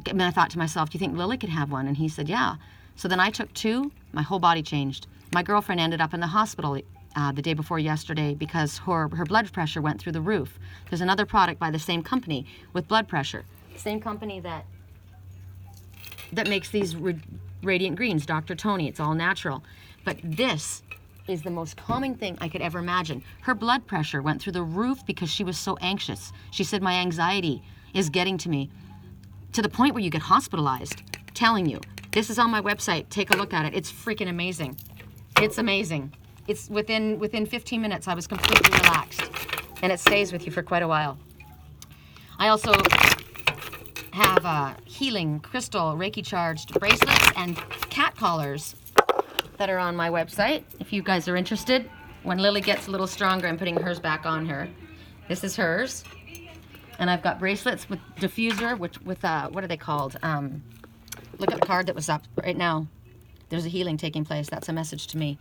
And then I thought to myself, do you think Lily could have one? And he said, yeah. So then I took 2. My whole body changed. My girlfriend ended up in the hospital the day before yesterday because her blood pressure went through the roof. There's another product by the same company with blood pressure. Same company that makes these radiant greens, Dr. Tony. It's all natural. But this is the most calming thing I could ever imagine. Her blood pressure went through the roof because she was so anxious. She said, my anxiety is getting to me to the point where you get hospitalized. Telling you. This is on my website. Take a look at it. It's freaking amazing. It's amazing. It's within 15 minutes I was completely relaxed, and it stays with you for quite a while. I also have healing crystal Reiki charged bracelets and cat collars that are on my website. If you guys are interested, when Lily gets a little stronger, I'm putting hers back on her. This is hers, and I've got bracelets with diffuser, with what are they called? Look at the card that was up right now. There's a healing taking place. That's a message to me.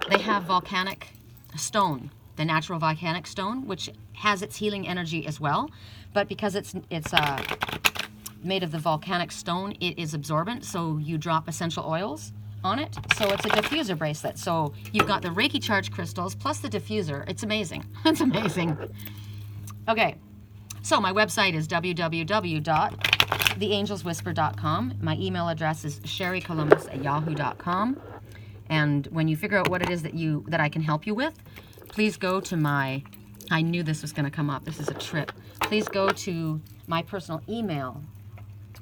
They have volcanic stone, the natural volcanic stone, which has its healing energy as well. But because it's made of the volcanic stone, it is absorbent. So you drop essential oils on it. So it's a diffuser bracelet. So you've got the Reiki charged crystals plus the diffuser. It's amazing. It's amazing. Okay. So my website is www.theangelswhisper.com. My email address is sherrycolumbus@yahoo.com. And when you figure out what it is that I can help you with, please go to my, I knew this was going to come up. This is a trip. Please go to my personal email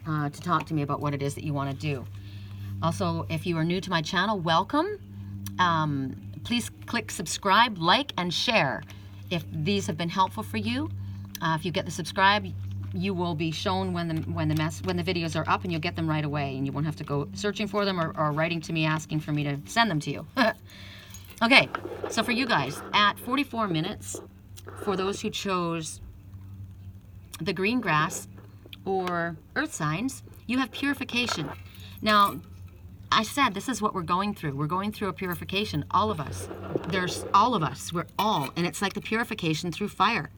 to talk to me about what it is that you want to do. Also, if you are new to my channel, welcome. Please click subscribe, like, and share if these have been helpful for you. If you get the subscribe, you will be shown when the videos are up, and you'll get them right away, and you won't have to go searching for them or writing to me asking for me to send them to you. Okay, so for you guys, at 44 minutes, for those who chose the green grass or earth signs, you have purification. Now, I said this is what we're going through. We're going through a purification, all of us. There's all of us, we're all, and it's like the purification through fire.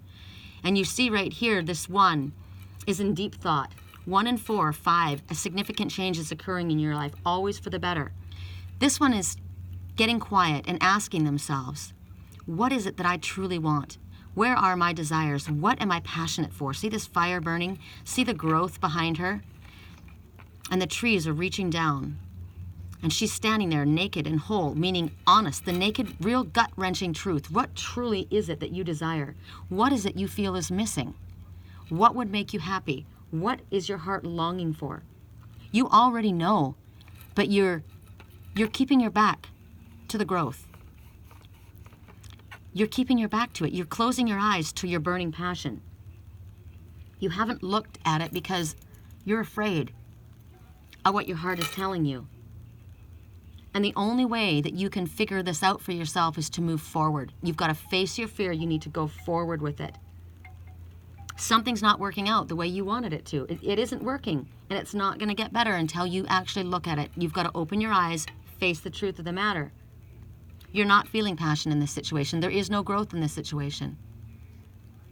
And you see right here, this one is in deep thought. 1 in 4, 5, a significant change is occurring in your life, always for the better. This one is getting quiet and asking themselves, what is it that I truly want? Where are my desires? What am I passionate for? See this fire burning? See the growth behind her? And the trees are reaching down. And she's standing there naked and whole, meaning honest, the naked, real gut-wrenching truth. What truly is it that you desire? What is it you feel is missing? What would make you happy? What is your heart longing for? You already know, but you're keeping your back to the growth. You're keeping your back to it. You're closing your eyes to your burning passion. You haven't looked at it because you're afraid of what your heart is telling you. And the only way that you can figure this out for yourself is to move forward. You've got to face your fear. You need to go forward with it. Something's not working out the way you wanted it to. It isn't working, and it's not going to get better until you actually look at it. You've got to open your eyes, face the truth of the matter. You're not feeling passion in this situation. There is no growth in this situation.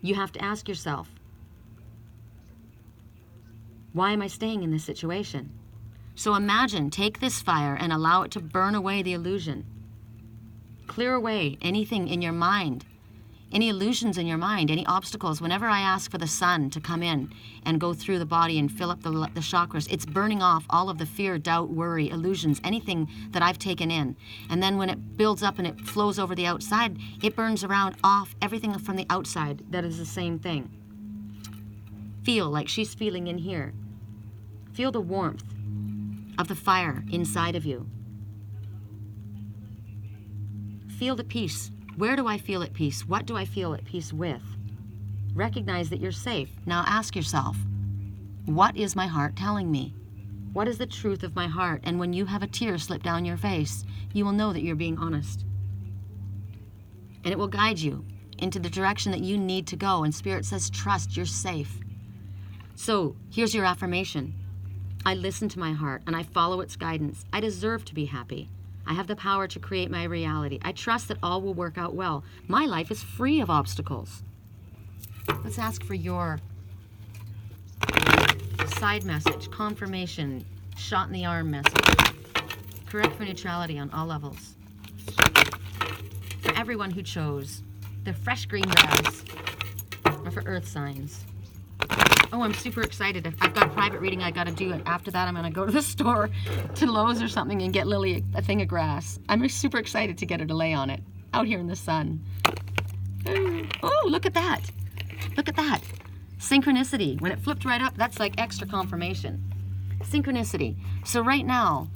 You have to ask yourself, why am I staying in this situation? So imagine, take this fire and allow it to burn away the illusion. Clear away anything in your mind, any illusions in your mind, any obstacles. Whenever I ask for the sun to come in and go through the body and fill up the chakras, it's burning off all of the fear, doubt, worry, illusions, anything that I've taken in. And then when it builds up and it flows over the outside, it burns around off everything from the outside that is the same thing. Feel like she's feeling in here. Feel the warmth of the fire inside of you. Feel the peace. Where do I feel at peace? What do I feel at peace with? Recognize that you're safe. Now ask yourself, what is my heart telling me? What is the truth of my heart? And when you have a tear slip down your face, you will know that you're being honest. And it will guide you into the direction that you need to go. And Spirit says, trust, you're safe. So here's your affirmation. I listen to my heart and I follow its guidance. I deserve to be happy. I have the power to create my reality. I trust that all will work out well. My life is free of obstacles. Let's ask for your side message, confirmation, shot in the arm message. Correct for neutrality on all levels. For everyone who chose the fresh green grass, or for earth signs. Oh, I'm super excited. I've got a private reading I got to do, and after that I'm going to go to the store to Lowe's or something and get Lily a thing of grass. I'm super excited to get her to lay on it out here in the sun. Oh, look at that. Look at that. Synchronicity. When it flipped right up, that's like extra confirmation. Synchronicity. So right now,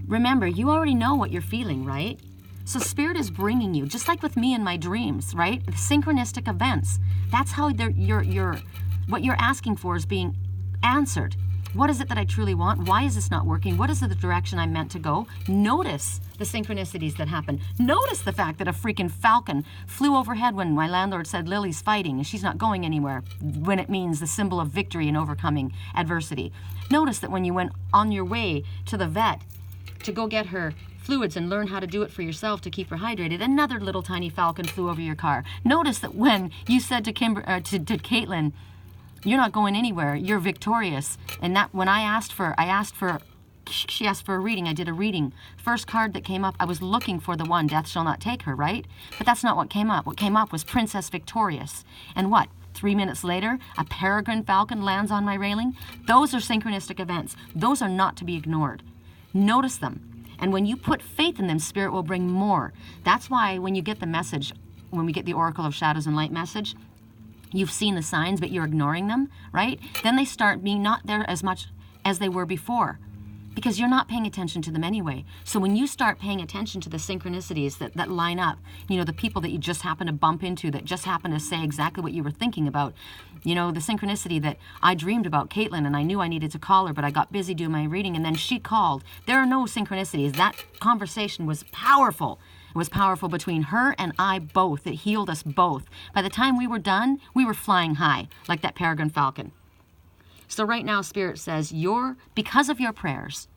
remember, you already know what you're feeling, right? So Spirit is bringing you, just like with me in my dreams, right? Synchronistic events. That's how what you're asking for is being answered. What is it that I truly want? Why is this not working? What is the direction I'm meant to go? Notice the synchronicities that happen. Notice the fact that a freaking falcon flew overhead when my landlord said Lily's fighting and she's not going anywhere, when it means the symbol of victory and overcoming adversity. Notice that when you went on your way to the vet to go get her fluids and learn how to do it for yourself to keep her hydrated, another little tiny falcon flew over your car. Notice that when you said to Caitlin, you're not going anywhere, you're victorious. And that when she asked for a reading, I did a reading. First card that came up, I was looking for the one, death shall not take her, right? But that's not what came up. What came up was Princess Victorious. And what? 3 minutes later, a peregrine falcon lands on my railing. Those are synchronistic events. Those are not to be ignored. Notice them. And when you put faith in them, Spirit will bring more. That's why when you get the message, when we get the Oracle of Shadows and Light message, you've seen the signs, but you're ignoring them, right? Then they start being not there as much as they were before, because you're not paying attention to them anyway. So when you start paying attention to the synchronicities that line up, you know, the people that you just happen to bump into that just happen to say exactly what you were thinking about, you know, the synchronicity that I dreamed about Caitlin and I knew I needed to call her, but I got busy doing my reading and then she called. There are no synchronicities. That conversation was powerful. It was powerful between her and I both. It healed us both. By the time we were done, we were flying high like that peregrine falcon. So right now, Spirit says, because of your prayers,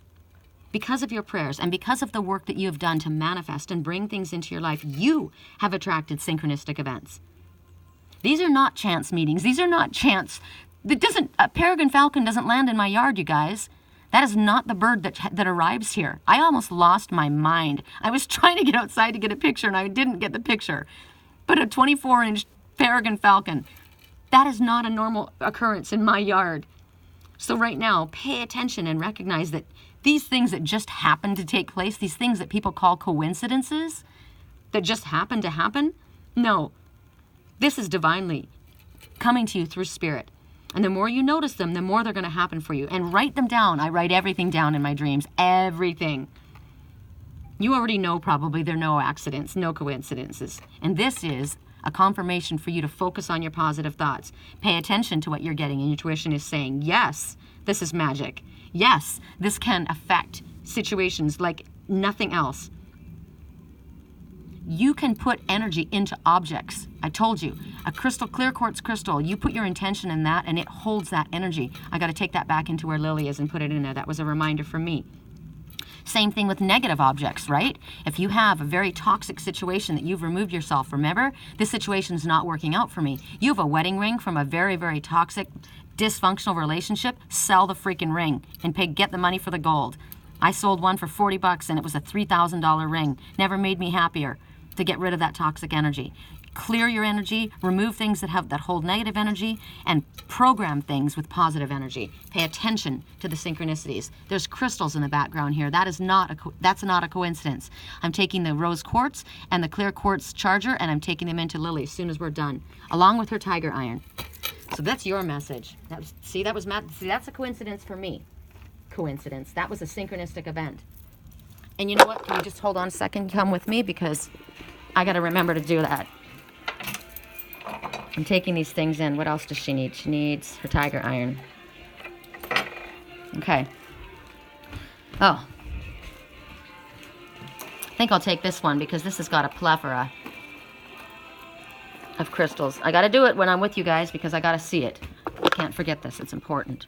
and because of the work that you have done to manifest and bring things into your life, you have attracted synchronistic events. These are not chance meetings. These are not chance. A peregrine falcon doesn't land in my yard, you guys. That is not the bird that arrives here. I almost lost my mind. I was trying to get outside to get a picture, and I didn't get the picture. But a 24-inch peregrine falcon, that is not a normal occurrence in my yard. So right now, pay attention and recognize that these things that just happen to take place, these things that people call coincidences, that just happen to happen, no. This is divinely coming to you through spirit. And the more you notice them, the more they're going to happen for you. And write them down. I write everything down in my dreams. Everything. You already know probably there are no accidents, no coincidences. And this is a confirmation for you to focus on your positive thoughts. Pay attention to what you're getting, and your intuition is saying, yes, this is magic. Yes, this can affect situations like nothing else. You can put energy into objects. I told you, a crystal, clear quartz crystal, you put your intention in that and it holds that energy. I got to take that back into where Lily is and put it in there. That was a reminder for me. Same thing with negative objects, right? If you have a very toxic situation that you've removed yourself, remember, this situation's not working out for me. You have a wedding ring from a very, very toxic, dysfunctional relationship, sell the freaking ring and get the money for the gold. I sold one for $40 and it was a $3,000 ring. Never made me happier to get rid of that toxic energy. Clear your energy, remove things that hold negative energy, and program things with positive energy. Pay attention to the synchronicities. There's crystals in the background here. That's not a coincidence. I'm taking the rose quartz and the clear quartz charger, and I'm taking them into Lily as soon as we're done, along with her tiger iron. So that's your message. That's a coincidence for me. Coincidence. That was a synchronistic event. And you know what? Can you just hold on a second? Come with me, because I got to remember to do that. I'm taking these things in. What else does she need? She needs her tiger iron. Okay. Oh. I think I'll take this one because this has got a plethora of crystals. I got to do it when I'm with you guys because I got to see it. I can't forget this. It's important.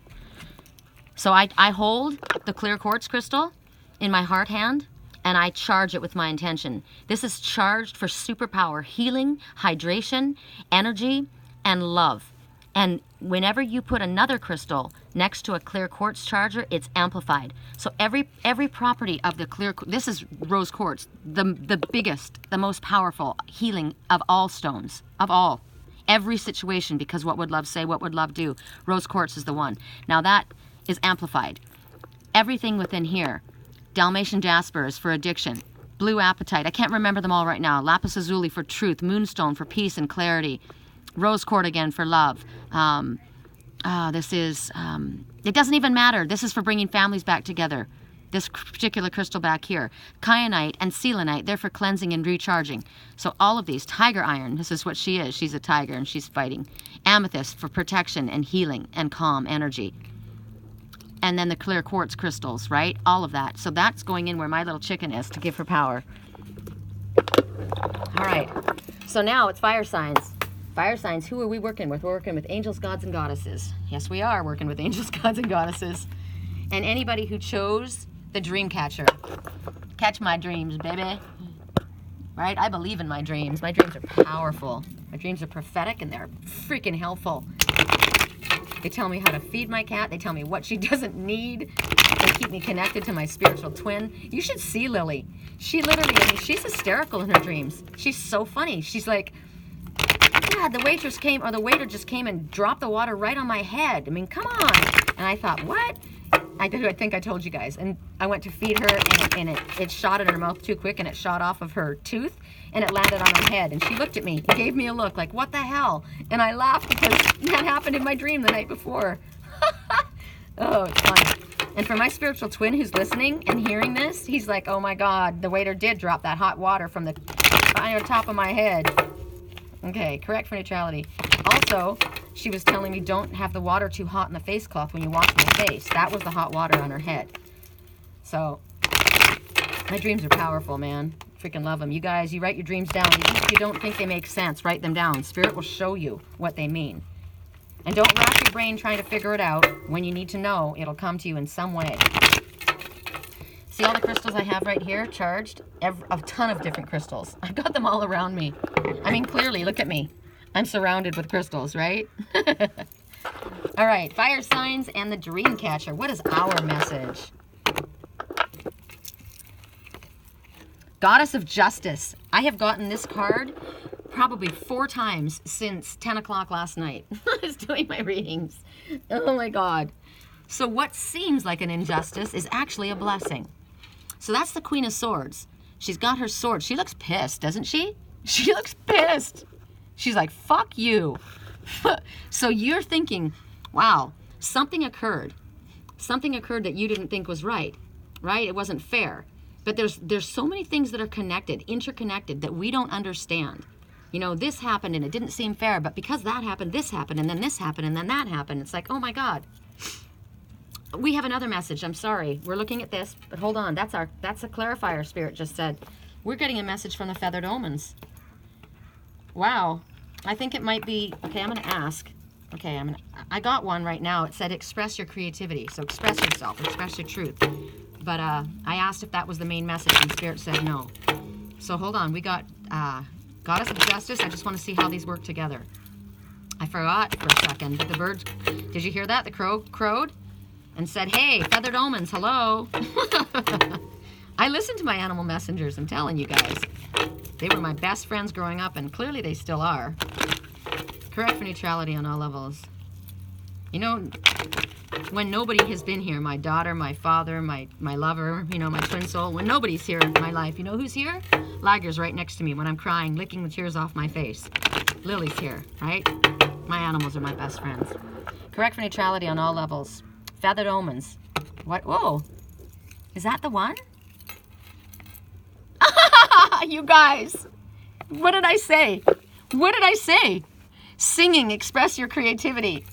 So I hold the clear quartz crystal in my heart hand, and I charge it with my intention. This is charged for superpower, healing, hydration, energy, and love. And whenever you put another crystal next to a clear quartz charger, it's amplified. So every property of the clear, this is rose quartz, the biggest, the most powerful healing of all stones, of all. Every situation, because what would love say, what would love do? Rose quartz is the one. Now that is amplified. Everything within here. Dalmatian jasper is for addiction. Blue apatite, I can't remember them all right now. Lapis lazuli for truth. Moonstone for peace and clarity. Rose quartz again for love. This is, it doesn't even matter. This is for bringing families back together. This particular crystal back here. Kyanite and selenite, they're for cleansing and recharging. So all of these. Tiger iron, this is what she is. She's a tiger and she's fighting. Amethyst for protection and healing and calm energy. And then the clear quartz crystals, right? All of that. So that's going in where my little chicken is to give her power. All right. So now it's fire signs. Fire signs, who are we working with? We're working with angels, gods, and goddesses. Yes, we are working with angels, gods, and goddesses. And anybody who chose the Dreamcatcher. Catch my dreams, baby. Right? I believe in my dreams. My dreams are powerful. My dreams are prophetic, and they're freaking helpful. They tell me how to feed my cat. They tell me what she doesn't need. They keep me connected to my spiritual twin. You should see Lily. She literally, she's hysterical in her dreams. She's so funny. She's like, God, the waiter just came and dropped the water right on my head. I mean, come on. And I thought, what? I think I told you guys. And I went to feed her, and it shot in her mouth too quick, and it shot off of her tooth, and it landed on her head. And she looked at me and gave me a look like, what the hell? And I laughed because that happened in my dream the night before. Oh, it's funny. And for my spiritual twin who's listening and hearing this, he's like, oh my God, the waiter did drop that hot water from the top of my head. Okay, correct for neutrality. Also, she was telling me don't have the water too hot in the face cloth when you wash my face. That was the hot water on her head. So, my dreams are powerful, man. Freaking love them. You guys, you write your dreams down. Even if you don't think they make sense, write them down. Spirit will show you what they mean. And don't rack your brain trying to figure it out. When you need to know, it'll come to you in some way. See all the crystals I have right here charged? A ton of different crystals. I've got them all around me. I mean, clearly, look at me. I'm surrounded with crystals, right? All right, fire signs and the Dreamcatcher. What is our message? Goddess of Justice. I have gotten this card probably 4 times since 10 o'clock last night. I was doing my readings. Oh my God. So what seems like an injustice is actually a blessing. So that's the Queen of Swords. She's got her sword. She looks pissed, doesn't she? She looks pissed. She's like, fuck you. So you're thinking, wow, something occurred. Something occurred that you didn't think was right? It wasn't fair. But there's so many things that are connected, interconnected, that we don't understand. You know, this happened and it didn't seem fair, but because that happened, this happened, and then this happened, and then that happened. It's like, oh my God. We have another message. I'm sorry. We're looking at this, but hold on. That's a clarifier Spirit just said. We're getting a message from the Feathered Omens. Wow. I think it might be, okay, I'm going to ask. Okay, I got one right now. It said express your creativity. So express yourself, express your truth. But I asked if that was the main message, and Spirit said no. So hold on. We got Goddess of Justice. I just want to see how these work together. I forgot for a second, but the birds, did you hear that? The crow crowed and said, hey, Feathered Omens, hello. I listened to my animal messengers, I'm telling you guys. They were my best friends growing up, and clearly they still are. Correct for neutrality on all levels. You know, when nobody has been here, my daughter, my father, my lover, you know, my twin soul, when nobody's here in my life, you know who's here? Liger's right next to me when I'm crying, licking the tears off my face. Lily's here, right? My animals are my best friends. Correct for neutrality on all levels. Feathered Omens. What? Whoa. Is that the one? You guys. What did I say? What did I say? Singing, express your creativity.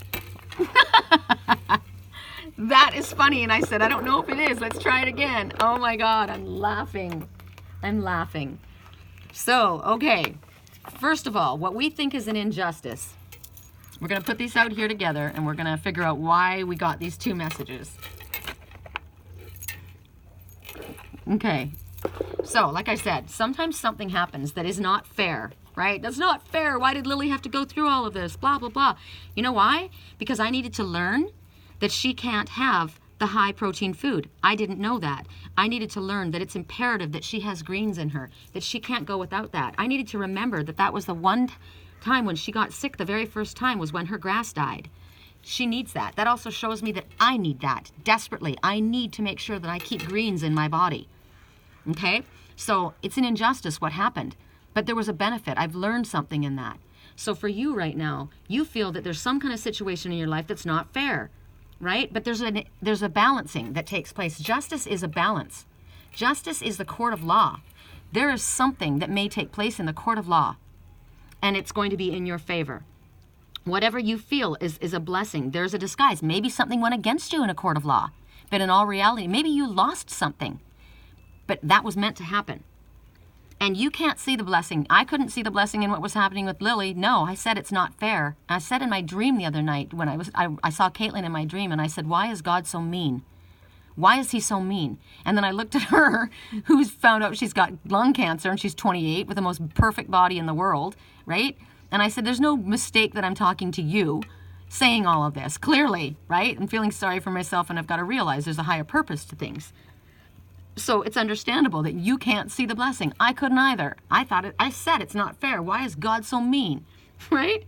That is funny. And I said, I don't know if it is. Let's try it again. Oh my God. I'm laughing. I'm laughing. So, okay. First of all, what we think is an injustice. We're going to put these out here together, and we're going to figure out why we got these 2 messages. Okay. So, like I said, sometimes something happens that is not fair, right? That's not fair. Why did Lily have to go through all of this? Blah, blah, blah. You know why? Because I needed to learn that she can't have the high protein food. I didn't know that. I needed to learn that it's imperative that she has greens in her, that she can't go without that. I needed to remember that that was the one time when she got sick, the very first time was when her grass died. She needs that. That also shows me that I need that desperately. I need to make sure that I keep greens in my body. Okay? So it's an injustice what happened, but there was a benefit. I've learned something in that. So for you right now, you feel that there's some kind of situation in your life that's not fair, right? But there's a balancing that takes place. Justice is a balance. Justice is the court of law. There is something that may take place in the court of law, and it's going to be in your favor. Whatever you feel is a blessing. There's a disguise. Maybe something went against you in a court of law, but in all reality, maybe you lost something, but that was meant to happen. And you can't see the blessing. I couldn't see the blessing in what was happening with Lily. No, I said it's not fair. I said in my dream the other night when I saw Caitlin in my dream, and I said, why is God so mean? Why is he so mean? And then I looked at her, who's found out she's got lung cancer, and she's 28 with the most perfect body in the world, right? And I said, there's no mistake that I'm talking to you saying all of this, clearly, right? I'm feeling sorry for myself, and I've got to realize there's a higher purpose to things. So it's understandable that you can't see the blessing. I couldn't either. I said it's not fair. Why is God so mean? Right?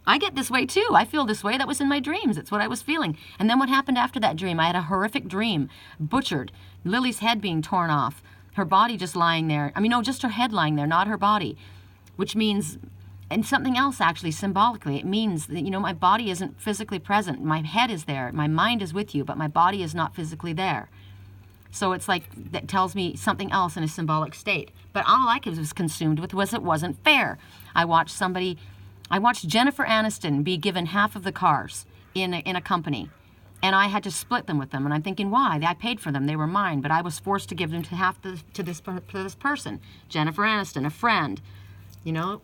I get this way too. I feel this way. That was in my dreams. It's what I was feeling. And then what happened after that dream? I had a horrific dream. Butchered. Lily's head being torn off. Her body just lying there. I mean, no, just her head lying there, not her body. Which means, and something else actually symbolically, it means that, you know, my body isn't physically present. My head is there. My mind is with you, but my body is not physically there. So it's like, that tells me something else in a symbolic state. But all I was consumed with was it wasn't fair. I watched Jennifer Aniston be given half of the cars in a company. And I had to split them with them. And I'm thinking, why? I paid for them. They were mine. But I was forced to give them to this person. Jennifer Aniston, a friend. You know,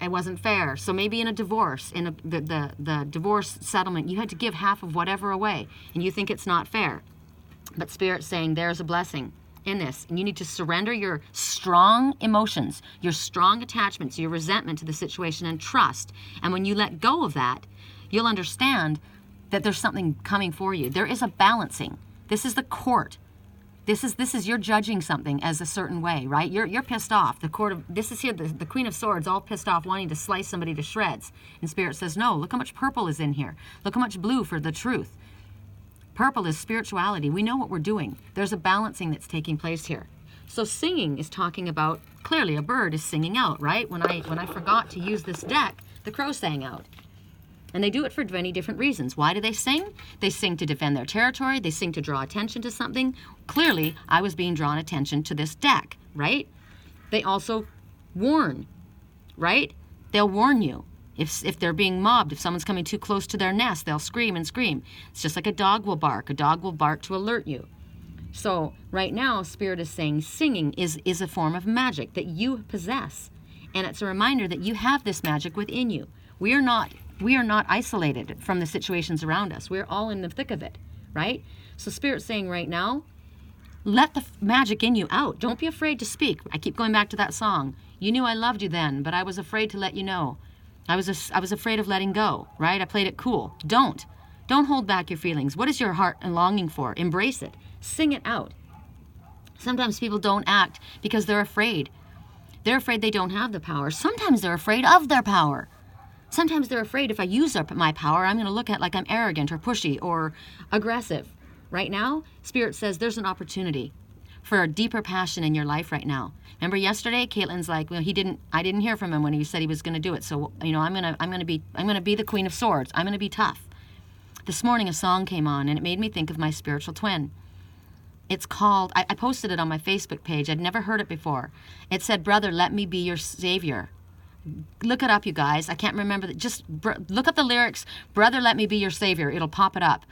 it wasn't fair. So maybe in a divorce, in the divorce settlement, you had to give half of whatever away. And you think it's not fair. But Spirit's saying there's a blessing in this. And you need to surrender your strong emotions, your strong attachments, your resentment to the situation, and trust. And when you let go of that, you'll understand that there's something coming for you. There is a balancing. This is the court. This is you're judging something as a certain way, right? You're pissed off. This is here, the Queen of Swords, all pissed off, wanting to slice somebody to shreds. And Spirit says, no, look how much purple is in here. Look how much blue for the truth. Purple is spirituality. We know what we're doing. There's a balancing that's taking place here. So singing is talking about, clearly a bird is singing out, right? When I forgot to use this deck, the crow sang out. And they do it for many different reasons. Why do they sing? They sing to defend their territory. They sing to draw attention to something. Clearly, I was being drawn attention to this deck, right? They also warn, right? They'll warn you. If they're being mobbed, if someone's coming too close to their nest, they'll scream and scream. It's just like a dog will bark. A dog will bark to alert you. So right now, Spirit is saying singing is a form of magic that you possess. And it's a reminder that you have this magic within you. We are not isolated from the situations around us. We're all in the thick of it, right? So Spirit's saying right now, let the magic in you out. Don't be afraid to speak. I keep going back to that song. You knew I loved you then, but I was afraid to let you know. I was afraid of letting go, right? I played it cool. Don't hold back your feelings. What is your heart and longing for? Embrace it. Sing it out. Sometimes people don't act because they're afraid. They're afraid they don't have the power. Sometimes they're afraid of their power. Sometimes they're afraid if I use up my power, I'm going to look at like I'm arrogant or pushy or aggressive. Right now, Spirit says there's an opportunity for a deeper passion in your life right now. Remember yesterday, Caitlin's like, well, I didn't hear from him when he said he was going to do it. So, I'm going to be the Queen of Swords. I'm going to be tough. This morning a song came on and it made me think of my spiritual twin. It's called, I posted it on my Facebook page. I'd never heard it before. It said, "Brother, let me be your savior." Look it up, you guys. I can't remember. Just look up the lyrics. "Brother, let me be your savior." It'll pop it up.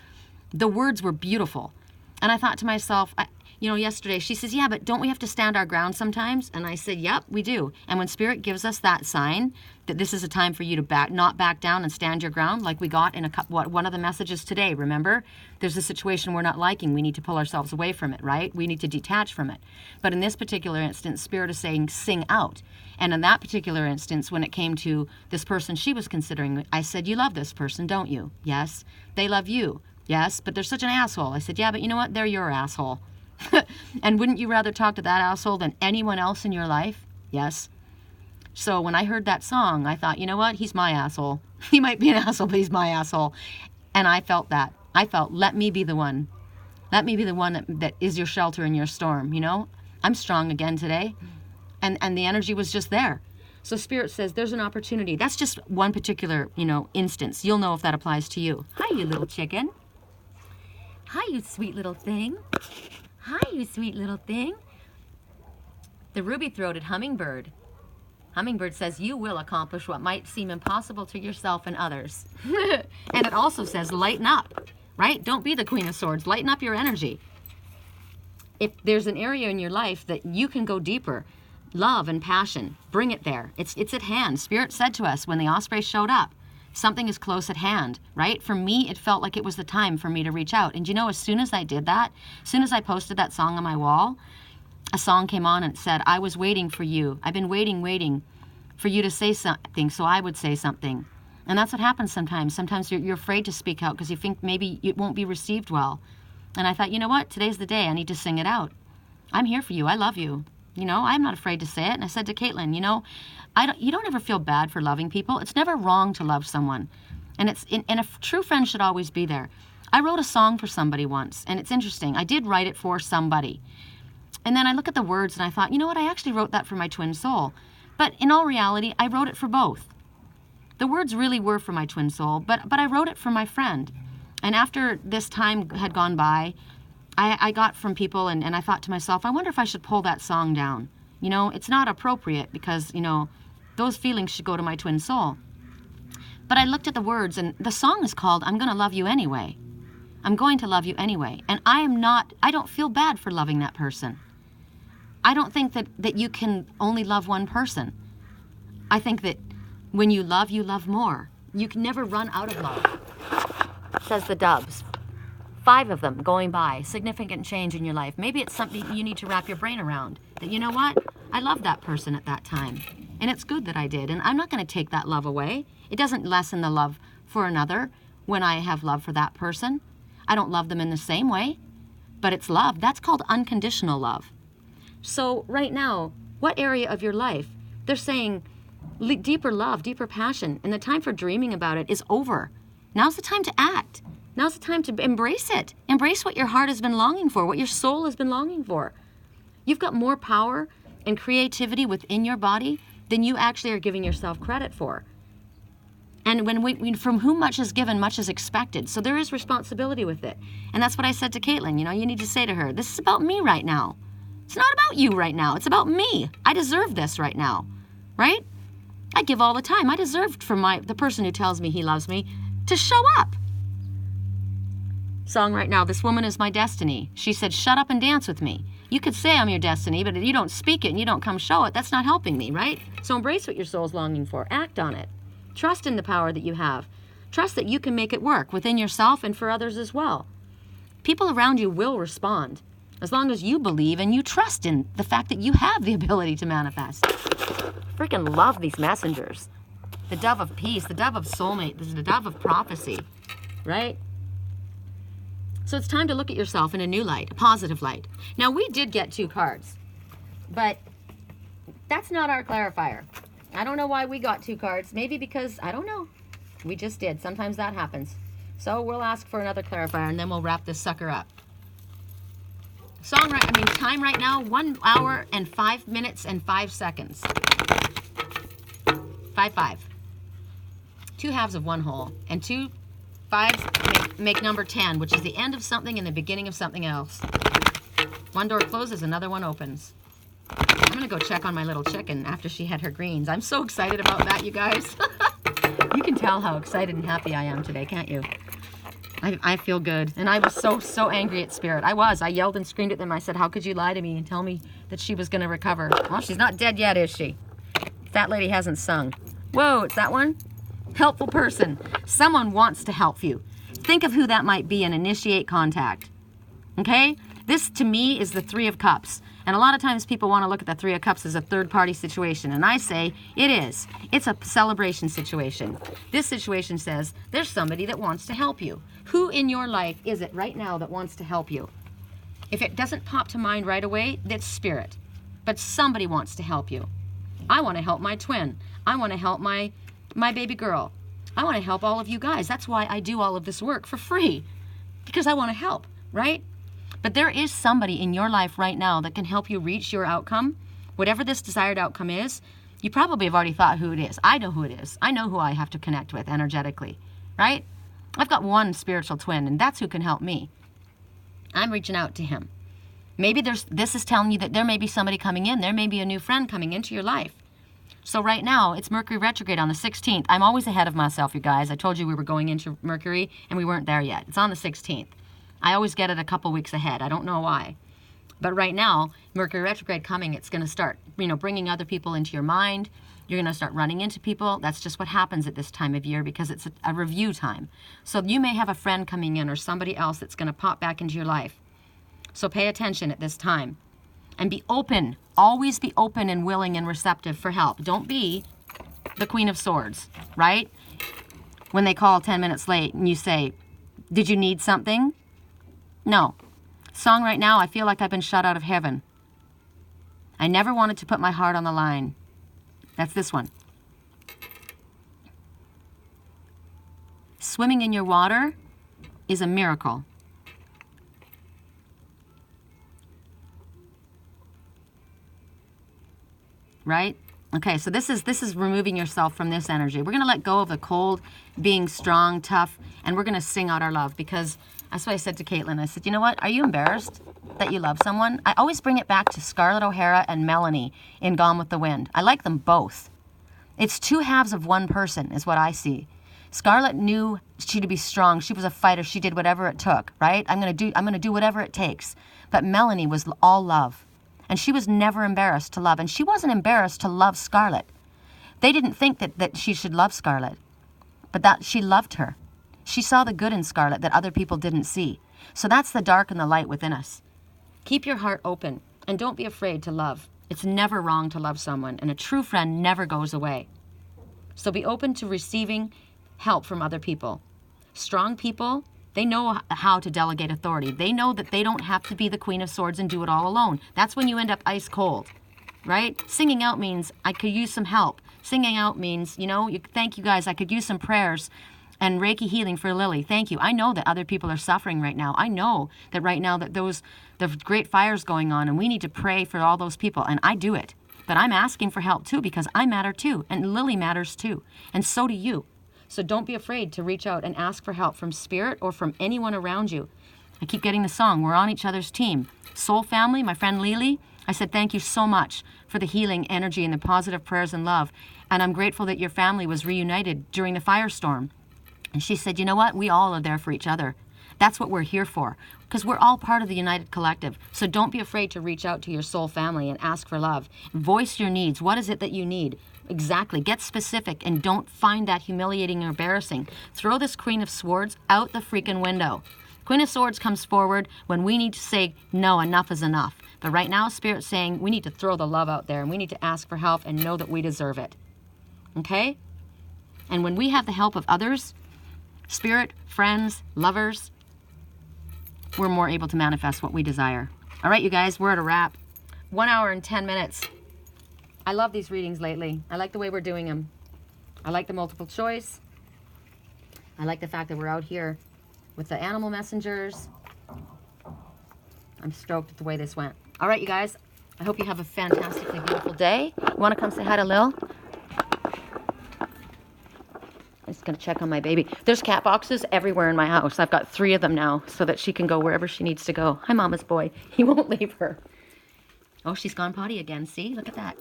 The words were beautiful. And I thought to myself, yesterday she says, yeah, but don't we have to stand our ground sometimes? And I said, yep, we do. And when Spirit gives us that sign that this is a time for you to not back down and stand your ground, like we got in one of the messages today, remember? There's a situation we're not liking. We need to pull ourselves away from it, right? We need to detach from it. But in this particular instance, Spirit is saying, sing out. And in that particular instance, when it came to this person she was considering, I said, you love this person, don't you? Yes. They love you. Yes, but they're such an asshole. I said, yeah, but you know what? They're your asshole. And wouldn't you rather talk to that asshole than anyone else in your life? Yes. So when I heard that song, I thought, you know what? He's my asshole. He might be an asshole, but he's my asshole. And I felt that. I felt, let me be the one. Let me be the one that is your shelter in your storm, I'm strong again today. And the energy was just there. So Spirit says there's an opportunity. That's just one particular, instance. You'll know if that applies to you. Hi, you little chicken. Hi, you sweet little thing. Hi, you sweet little thing. The ruby-throated hummingbird. Hummingbird says you will accomplish what might seem impossible to yourself and others. And it also says lighten up, right? Don't be the Queen of Swords. Lighten up your energy. If there's an area in your life that you can go deeper, love and passion, bring it there. It's at hand. Spirit said to us when the osprey showed up, something is close at hand, right? For me, it felt like it was the time for me to reach out. And as soon as I did that, as soon as I posted that song on my wall, a song came on and it said, I was waiting for you. I've been waiting for you to say something so I would say something. And that's what happens sometimes. Sometimes you're afraid to speak out because you think maybe it won't be received well. And I thought, you know what? Today's the day. I need to sing it out. I'm here for you. I love you. I'm not afraid to say it. And I said to Caitlin, you don't ever feel bad for loving people. It's never wrong to love someone. And a true friend should always be there. I wrote a song for somebody once, and it's interesting. I did write it for somebody. And then I look at the words and I thought, you know what? I actually wrote that for my twin soul. But in all reality, I wrote it for both. The words really were for my twin soul, but I wrote it for my friend. And after this time had gone by, I got from people and I thought to myself, I wonder if I should pull that song down. It's not appropriate because, those feelings should go to my twin soul. But I looked at the words and the song is called I'm Gonna Love You Anyway. I'm going to love you anyway. And I don't feel bad for loving that person. I don't think that you can only love one person. I think that when you love more. You can never run out of love, says the doves. 5 of them going by, significant change in your life. Maybe it's something you need to wrap your brain around. That, you know what? I loved that person at that time. And it's good that I did. And I'm not going to take that love away. It doesn't lessen the love for another when I have love for that person. I don't love them in the same way, but it's love. That's called unconditional love. So right now, what area of your life, they're saying deeper love, deeper passion, and the time for dreaming about it is over. Now's the time to act. Now's the time to embrace it. Embrace what your heart has been longing for, what your soul has been longing for. You've got more power and creativity within your body than you actually are giving yourself credit for. And from whom much is given, much is expected. So there is responsibility with it. And that's what I said to Caitlin. You need to say to her, this is about me right now. It's not about you right now. It's about me. I deserve this right now, right? I give all the time. I deserve from the person who tells me he loves me to show up. Song right now, this woman is my destiny. She said, shut up and dance with me. You could say I'm your destiny, but if you don't speak it and you don't come show it, that's not helping me, right? So embrace what your soul's longing for. Act on it. Trust in the power that you have. Trust that you can make it work within yourself and for others as well. People around you will respond as long as you believe and you trust in the fact that you have the ability to manifest. Freaking love these messengers. The dove of peace, the dove of soulmate, the dove of prophecy, right? So it's time to look at yourself in a new light, a positive light. Now, we did get 2 cards, but that's not our clarifier. I don't know why we got 2 cards. Maybe because, I don't know. We just did. Sometimes that happens. So we'll ask for another clarifier, and then we'll wrap this sucker up. Time right now, 1 hour and 5 minutes and 5 seconds. 5-5. 2 halves of 1 whole, and 2 5s make number 10, which is the end of something and the beginning of something else. 1 door closes, another one opens. I'm going to go check on my little chicken after she had her greens. I'm so excited about that, you guys. You can tell how excited and happy I am today, can't you? I feel good. And I was so angry at Spirit. I yelled and screamed at them. I said, how could you lie to me and tell me that she was going to recover? Well, she's not dead yet, is she? That lady hasn't sung. Whoa, it's that one? Helpful person. Someone wants to help you. Think of who that might be and initiate contact. Okay? This, to me, is the 3 of Cups. And a lot of times people want to look at the 3 of Cups as a third-party situation. And I say, it is. It's a celebration situation. This situation says, there's somebody that wants to help you. Who in your life is it right now that wants to help you? If it doesn't pop to mind right away, that's Spirit. But somebody wants to help you. I want to help my twin. I want to help my baby girl. I want to help all of you guys. That's why I do all of this work for free. Because I want to help, right? But there is somebody in your life right now that can help you reach your outcome. Whatever this desired outcome is, you probably have already thought who it is. I know who it is. I know who I have to connect with energetically, right? I've got one spiritual twin, and that's who can help me. I'm reaching out to him. Maybe this is telling you that there may be somebody coming in. There may be a new friend coming into your life. So right now, it's Mercury retrograde on the 16th. I'm always ahead of myself, you guys. I told you we were going into Mercury, and we weren't there yet. It's on the 16th. I always get it a couple weeks ahead. I don't know why. But right now, Mercury retrograde coming, it's going to start, bringing other people into your mind. You're going to start running into people. That's just what happens at this time of year because it's a review time. So you may have a friend coming in or somebody else that's going to pop back into your life. So pay attention at this time. And be open. Always be open and willing and receptive for help. Don't be the Queen of Swords, right? When they call 10 minutes late and you say, did you need something? No. Song right now, I feel like I've been shut out of heaven. I never wanted to put my heart on the line. That's this one. Swimming in your water is a miracle. Right? Okay, so this is removing yourself from this energy. We're going to let go of the cold, being strong, tough, and we're going to sing out our love because that's what I said to Caitlin. I said, you know what? Are you embarrassed that you love someone? I always bring it back to Scarlett O'Hara and Melanie in Gone with the Wind. I like them both. It's 2 halves of one person is what I see. Scarlett knew she to be strong. She was a fighter. She did whatever it took, right? I'm going to do whatever it takes. But Melanie was all love. And she was never embarrassed to love. And she wasn't embarrassed to love Scarlett. They didn't think that she should love Scarlett, but that she loved her. She saw the good in Scarlett that other people didn't see. So that's the dark and the light within us. Keep your heart open and don't be afraid to love. It's never wrong to love someone, and a true friend never goes away. So be open to receiving help from other people. Strong people, they know how to delegate authority. They know that they don't have to be the Queen of Swords and do it all alone. That's when you end up ice cold, right? Singing out means I could use some help. Singing out means, you know, thank you guys, I could use some prayers and Reiki healing for Lily. Thank you. I know that other people are suffering right now. I know that right now that the great fires going on, and we need to pray for all those people, and I do it. But I'm asking for help too, because I matter too, and Lily matters too, and so do you. So don't be afraid to reach out and ask for help from spirit or from anyone around you. I keep getting the song, we're on each other's team. Soul family, my friend Lily, I said thank you so much for the healing energy and the positive prayers and love. And I'm grateful that your family was reunited during the firestorm. And she said, you know what? We all are there for each other. That's what we're here for, because we're all part of the United Collective. So don't be afraid to reach out to your soul family and ask for love. Voice your needs. What is it that you need? Exactly. Get specific and don't find that humiliating or embarrassing. Throw this Queen of Swords out the freaking window. Queen of Swords comes forward when we need to say, no, enough is enough. But right now, Spirit's saying we need to throw the love out there and we need to ask for help and know that we deserve it. Okay? And when we have the help of others, Spirit, friends, lovers, we're more able to manifest what we desire. All right, you guys, we're at a wrap. 1 hour and 10 minutes. I love these readings lately. I like the way we're doing them. I like the multiple choice. I like the fact that we're out here with the animal messengers. I'm stoked at the way this went. All right, you guys, I hope you have a fantastically beautiful day. You want to come say hi to Lil? I'm just going to check on my baby. There's cat boxes everywhere in my house. I've got 3 of them now so that she can go wherever she needs to go. Hi, Mama's boy. He won't leave her. Oh, she's gone potty again. See? Look at that.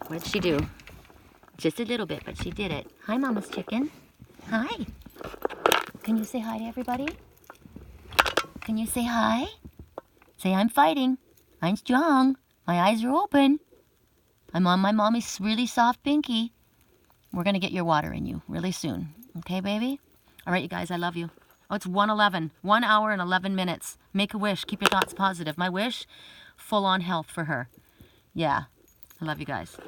What did she do? Just a little bit, but she did it. Hi, Mama's chicken. Hi. Can you say hi to everybody? Can you say hi? Say, I'm fighting. I'm strong. My eyes are open. I'm on my mommy's really soft pinky. We're going to get your water in you really soon. Okay, baby? All right, you guys, I love you. Oh, it's 1:11. 1 hour and 11 minutes. Make a wish. Keep your thoughts positive. My wish, full-on health for her. Yeah. I love you guys.